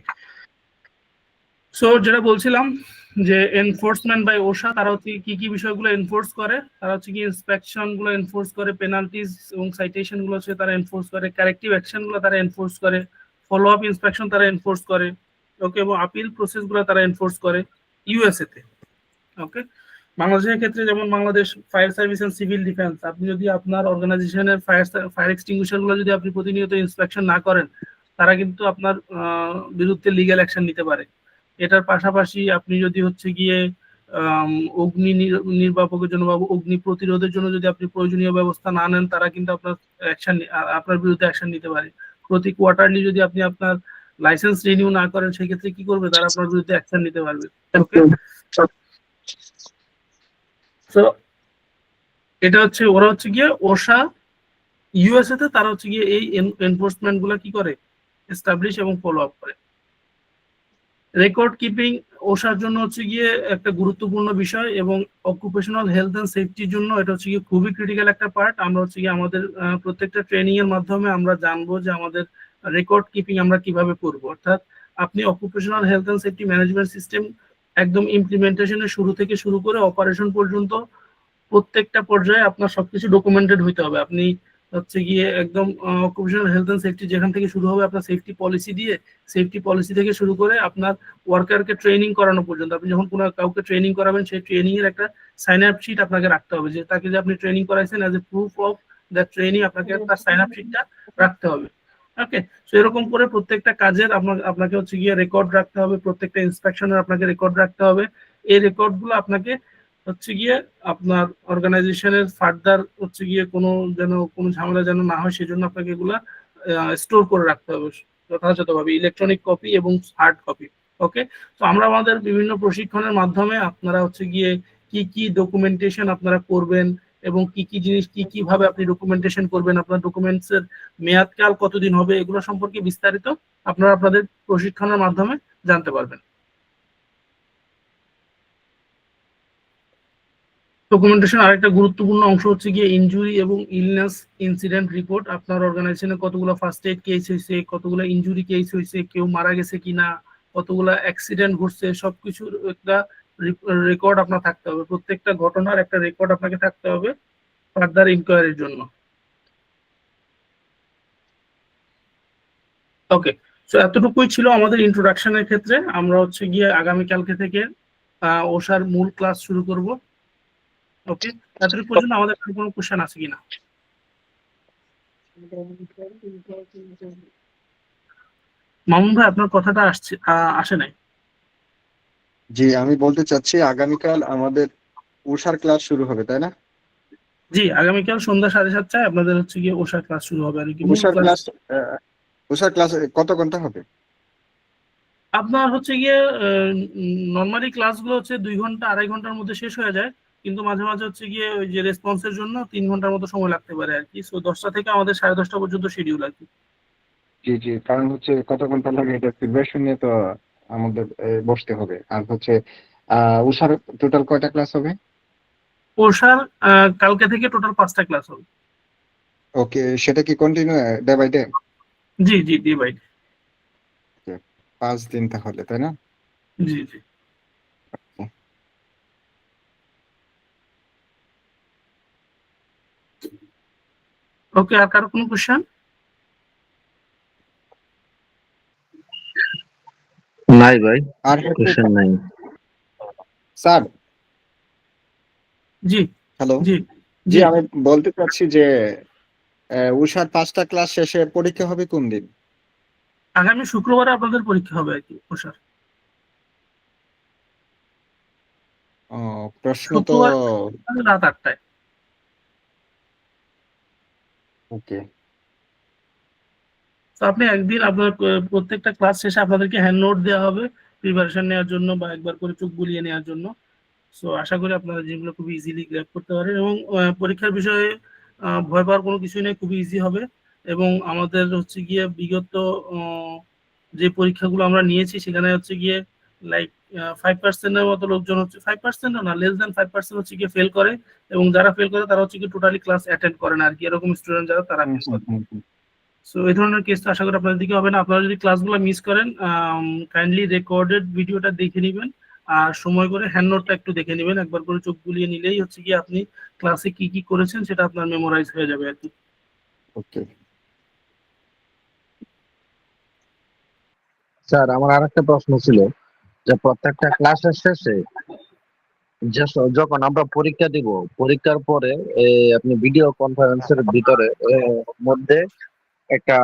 সো যেটা বলছিলাম যে এনফোর্সমেন্ট বাই ওশা, তারা হচ্ছে কি কি বিষয়গুলো এনফোর্স করে, তারা হচ্ছে কি ইন্সপেকশন গুলো এনফোর্স করে, পেনাল্টিজ এবং সাইটেশন গুলো হচ্ছে তারা এনফোর্স করে, কারেক্টিভ অ্যাকশন গুলো তারা এনফোর্স করে, ফলো আপ ইন্সপেকশন তারা এনফোর্স করে। ওকে, এবং আপিল প্রসেস গুলো তারা এনফোর্স করে ইউএসএ তে। ওকে, বাংলাদেশের ক্ষেত্রে যেমন Bangladesh fire service and civil defence, আপনি যদি আপনার অর্গানাইজেশনের ফায়ার এক্সটিংগুইশার গুলো যদি আপনি প্রতিনিয়ত ইন্সপেকশন না করেন, তারা কিন্তু আপনার বিরুদ্ধে লিগ্যাল অ্যাকশন নিতে পারে। এটার পাশাপাশি আপনি যদি হচ্ছে গিয়ে অগ্নি নির্বাপকের জন্য বা অগ্নি প্রতিরোধের জন্য যদি আপনি প্রয়োজনীয় ব্যবস্থা না নেন, তারা কিন্তু আপনার বিরুদ্ধে অ্যাকশন নিতে পারে। প্রতি কোয়ার্টারলি যদি আপনি আপনার লাইসেন্স রিনিউ না করেন সেক্ষেত্রে কি করবে, তারা আপনার বিরুদ্ধে অ্যাকশন নিতে পারবে। ওকে, তো এটা হচ্ছে ওরা হচ্ছে গিয়ে ওশা ইউএসএ তে তারা হচ্ছে গিয়ে এই এনফোর্সমেন্ট গুলা কি করে, এস্টাবলিশ এবং ফলো আপ করে। রেকর্ড কিপিং ওশার জন্য হচ্ছে গিয়ে একটা গুরুত্বপূর্ণ বিষয় এবং অকুপেশনাল হেলথ এন্ড সেফটির জন্য এটা হচ্ছে গিয়ে খুবই ক্রিটিক্যাল একটা পার্ট। আমরা হচ্ছে গিয়ে আমাদের প্রত্যেকটা ট্রেনিং এর মাধ্যমে আমরা জানবো যে আমাদের রেকর্ড কিপিং আমরা কিভাবে করব। অর্থাৎ আপনি occupational health and safety management system একদম ইমপ্লিমেন্টেশনের শুরু থেকে শুরু করে অপারেশন পর্যন্ত প্রত্যেকটা পর্যায়ে আপনার সবকিছু ডকুমেন্টেড হইতে হবে। আপনি হচ্ছে গিয়ে একদম অকুপেশনাল হেলথ এন্ড সেফটি যেখান থেকে শুরু হবে আপনার সেফটি পলিসি দিয়ে, সেফটি পলিসি থেকে শুরু করে আপনার ওয়ার্কারকে ট্রেনিং করানো পর্যন্ত, আপনি যখন কোনো কাউকে ট্রেনিং করাবেন সেই ট্রেনিং এর একটা সাইন আপ শিট আপনাকে রাখতে হবে, যে তাকে যে আপনি ট্রেনিং করাইছেন as a proof of that training আপনাকে তার সাইন আপ শিটটা রাখতে হবে। ওকে, সো এরকম করে প্রত্যেকটা কাজের আপনাকে হচ্ছে গিয়ে রেকর্ড রাখতে হবে, প্রত্যেকটা ইন্সপেকশনের আপনাকে রেকর্ড রাখতে হবে। এই রেকর্ড গুলো আপনাকে হচ্ছে গিয়ে আপনার অর্গানাইজেশনের ফার্দার হচ্ছে গিয়ে কোনো ঝামেলা যেন না হয় সেজন্য আপনাকে এগুলা স্টোর করে রাখতে হবে যথাযথভাবে, ইলেকট্রনিক কপি এবং হার্ড কপি। ওকে, তো আমরা আমাদের বিভিন্ন প্রশিক্ষণের মাধ্যমে আপনারা হচ্ছে গিয়ে কি কি ডকুমেন্টেশন আপনারা করবেন এবং কি কি জিনিস কি ভাবে আপনি ডকুমেন্টেশন করবেন, আপনার ডকুমেন্টস এর মেয়াদকাল কতদিন হবে, এগুলো সম্পর্কে বিস্তারিত আপনারা আপনাদের প্রশিক্ষণের মাধ্যমে জানতে পারবেন। ডকুমেন্টেশন আরেকটা গুরুত্বপূর্ণ অংশ হচ্ছে গিয়ে ইনজুরি এবং ইলনেস ইনসিডেন্ট রিপোর্ট। আপনার অর্গানাইজেশনে কতগুলো ফার্স্ট এড কেস হয়েছে, কতগুলো ইনজুরি কেস হয়েছে, কেউ মারা গেছে কিনা, কতগুলো অ্যাক্সিডেন্ট ঘটছে, সবকিছুর একটা রেকর্ড আপনার থাকতে হবে। প্রত্যেকটা ঘটনার একটা রেকর্ড আপনাকে থাকতে হবে ফার্দার ইনকোয়ারির জন্য। ওকে, সো এতটুকুই ছিল আমাদের ইন্ট্রোডাকশনের ক্ষেত্রে। আমরা হচ্ছে গিয়ে আগামীকালকে থেকে ওশার মূল ক্লাস শুরু করব। ওকে, এতটুকু পর্যন্ত আমাদের কোনো কোশ্চেন আছে কিনা? মামুন ভাই আপনার কথাটা আসে নাই। জি, আমি বলতে চাচ্ছি আগামীকাল আমাদের উষার ক্লাস শুরু হবে, তাই না? জি, আগামীকাল সন্ধ্যা 7:30টায় আপনাদের হচ্ছে গিয়ে ওশার ক্লাস শুরু হবে। আর কি উষার ক্লাস কত ঘন্টা হবে? আপনার হচ্ছে গিয়ে নর্মালি ক্লাসগুলো হচ্ছে 2 ঘন্টা 2.5 ঘন্টার মধ্যে শেষ হয়ে যায়, কিন্তু মাঝে মাঝে হচ্ছে গিয়ে ওই যে রেসপন্সের জন্য 3 ঘন্টার মতো সময় লাগতে পারে আর কি। সো 10টা থেকে আমাদের 10:30 পর্যন্ত শিডিউল আর কি। জি জি, কারণ হচ্ছে কত ঘন্টা লাগে এটা প্রিপারেশন নিয়ে তো আমাদের বসতে হবে। আর হচ্ছে উষার টোটাল কয়টা ক্লাস হবে? ওশার কালকে থেকে টোটাল 5টা ক্লাস হবে। ওকে, সেটা কি কন্টিনিউ ডে বাই ডে? জি জি জি ভাই। 5 দিন তাহলে, তাই না? জি জি। ওকে, আর কারো কোনো কোশ্চেন? নাই ভাই, আর কোশ্চেন নাই। স্যার, জি হ্যালো। জি জি, আমি বলতে চাচ্ছি যে উষার 5টা ক্লাস শেষে পরীক্ষা হবে কোন দিন? আগামী শুক্রবারে আপনাদের পরীক্ষা হবে আর কি ওশার। প্রশ্ন তো শুক্রবার রাত 8টায়। ওকে। তো আপনি একদিন আপনার প্রত্যেকটা ক্লাস শেষে আপনাদেরকে হ্যান্ড নোট দেওয়া হবে প্রিপারেশন নেওয়ার জন্য বা একবার করে চোখ বুলিয়ে নেওয়ার জন্য। সো আশা করি আপনারা যেগুলো খুব ইজিলি গ্র্যাব করতে পারেন এবং পরীক্ষার বিষয়ে ভয় পাওয়ার কোনো কিছুই নেই, খুবই ইজি হবে। এবং আমাদের হচ্ছে গিয়ে বিগত যে পরীক্ষাগুলো আমরা নিয়েছি সেখানে হচ্ছে গিয়ে লাইক 5%-এর মতো লোকজন হচ্ছে, 5% না, লেস দেন 5% হচ্ছে গিয়ে ফেল করে, এবং যারা ফেল করে তারা হচ্ছে গিয়ে টোটালি ক্লাস অ্যাটেন্ড করে না আর কি। এরকম স্টুডেন্ট যারা তারা ফেল করে। সো এই ধরনের কেস তো আশা করি আপনাদের দিকে হবে না। আপনারা যদি ক্লাসগুলো মিস করেন কাইন্ডলি রেকর্ডেড ভিডিওটা দেখে নেবেন আর সময় করে হ্যান্ড নোটটা একটু দেখে নেবেন, একবার করে চোখ বুলিয়ে নিলেই হচ্ছে কি আপনি ক্লাসে কি কি করেছেন সেটা আপনার মেমোরাইজ হয়ে যাবে আর কি। ওকে স্যার, আমার আরেকটা প্রশ্ন ছিল যে প্রত্যেকটা ক্লাসের শেষে যখন আমরা পরীক্ষা দিব, পরীক্ষার পরে আপনি ভিডিও কনফারেন্সের ভিতরে মধ্যে একটা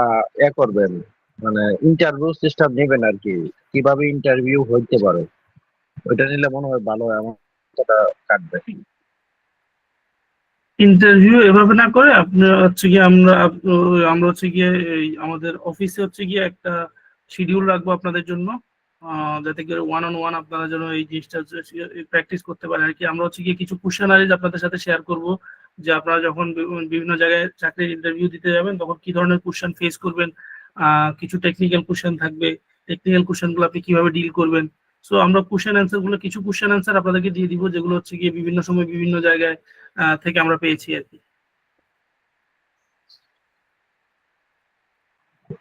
করবেন, মানে ইন্টারভিউ সিস্টেম নেবেন আর কি, কিভাবে ইন্টারভিউ হইতে পারে, ওইটা নিলে মনে হয় ভালো হয়, আমার কথাটা কাটবে। ইন্টারভিউ এভাবে না করে আপনি হচ্ছে গিয়ে আমরা হচ্ছে গিয়ে আমাদের অফিসে হচ্ছে গিয়ে একটা শিডিউল রাখবো আপনাদের জন্য, যাতে করে ওয়ান অন ওয়ান আপনারা যেন এই জিনিসটা প্র্যাকটিস করতে পারেন আর কি। আমরা হচ্ছে গিয়ে কিছু কোশ্চেনারিজ আপনাদের সাথে শেয়ার করব, যে আপনারা যখন বিভিন্ন জায়গায় চাকরির ইন্টারভিউ দিতে যাবেন তখন কি ধরনের কোশ্চেন ফেস করবেন। কিছু টেকনিক্যাল কোশ্চেন থাকবে, টেকনিক্যাল কোশ্চেন গুলো আপনি কিভাবে ডিল করবেন। সো আমরা কোশ্চেন অ্যান্সার গুলো, কিছু কোশ্চেন অ্যান্সার আপনাদেরকে দিয়ে দিব, যেগুলো হচ্ছে গিয়ে বিভিন্ন সময় বিভিন্ন জায়গায় থেকে আমরা পেয়েছি আর কি।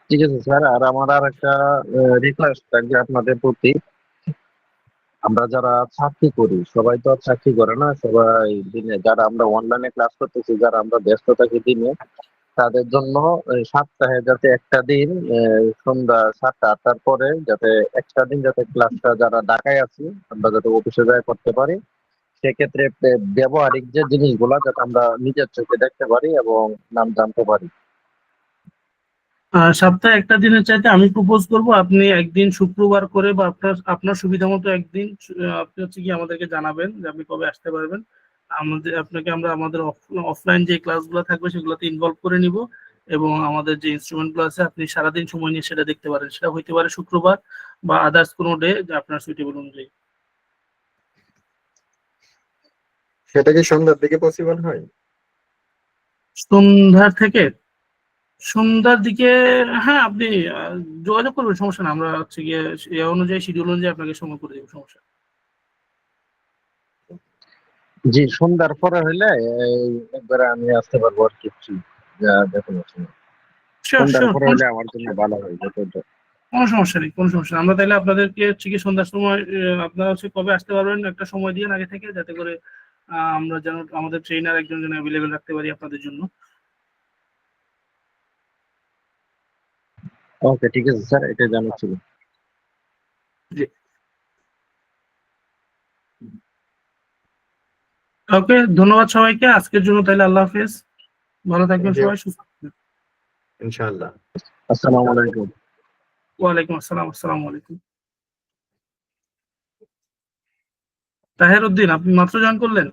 ঠিক আছে স্যার, আর আমার আর একটা রিকোয়েস্ট থাকবে আপনাদের প্রতি। আমরা যারা চাকরি করি সবাই তো আর চাকরি করে না, সবাই দিনে যারা আমরা অনলাইনে ক্লাস করতেছি, যারা আমরা ব্যস্ত থাকি দিনে, তাদের জন্য সপ্তাহে যাতে একটা দিন সন্ধ্যা 7টা 8টার পরে যাতে একটা দিন যাতে ক্লাসটা যারা ঢাকায় আছি আমরা যাতে অফিসে যায় করতে পারি। সেক্ষেত্রে ব্যবহারিক যে জিনিসগুলা যাতে আমরা নিজের চোখে দেখতে পারি এবং নাম জানতে পারি। সপ্তাহে একটা দিনের চাইতে আমি প্রপোজ করব আপনি একদিন শুক্রবার করে, বা আপনার আপনার সুবিধা মতো একদিন আপনি হচ্ছে কি আমাদেরকে জানাবেন যে আপনি কবে আসতে পারবেন। আপনাকে আমরা আমাদের অফলাইন যে ক্লাসগুলো থাকবে সেগুলোতে ইনভলভ করে নিব, এবং আমাদের যে ইনস্ট্রুমেন্ট গুলো আছে আপনি সারাদিন সময় নিয়ে সেটা দেখতে পারেন। সেটা হইতে পারে শুক্রবার বা আদার্স কোনো ডে যে আপনার সুইটেবল অনুযায়ী। সেটা কি সন্ধ্যার দিকে পসিবল হয়? সন্ধ্যার থেকে সন্ধ্যার দিকে, হ্যাঁ আপনি যোগাযোগ করবেন, সমস্যা না। আমরা হচ্ছে গিয়ে এ অনুযায়ী, শিডিউল অনুযায়ী আপনাকে সময় করে দেবো, সমস্যা নেই। জি, সন্ধ্যার পরে হইলে একবারে আমি আসতে পারবো আর কি, যা দেখুন শিওর সন্ধ্যার শিওর, পরে হলে আমার জন্য ভালো হয় যত। কোনো সমস্যা নেই, কোনো সমস্যা নেই। আমরা তাহলে আপনাদেরকে হচ্ছে কি সন্ধ্যার সময়, আপনারা হচ্ছে কবে আসতে পারবেন একটা সময় দিয়ে আগে থেকে, যাতে করে আমরা যেন আমাদের ট্রেনার একজন যেন অ্যাভেলেবেল রাখতে পারি আপনাদের জন্য। ওকে, ঠিক আছে স্যার, এটা জানার ছিল। জি, ওকে, ধন্যবাদ সবাইকে আজকের জন্য। তাহলে আল্লাহ হাফেজ, ভালো থাকবেন জি, সবাই, সুস্থ থাকবেন। ইনশাআল্লাহ। আসসালামু আলাইকুম। ওয়ালাইকুম আসসালাম, আসসালামু আলাইকুম। তাহের উদ্দিন, আপনি মাত্র জয়েন করলেন?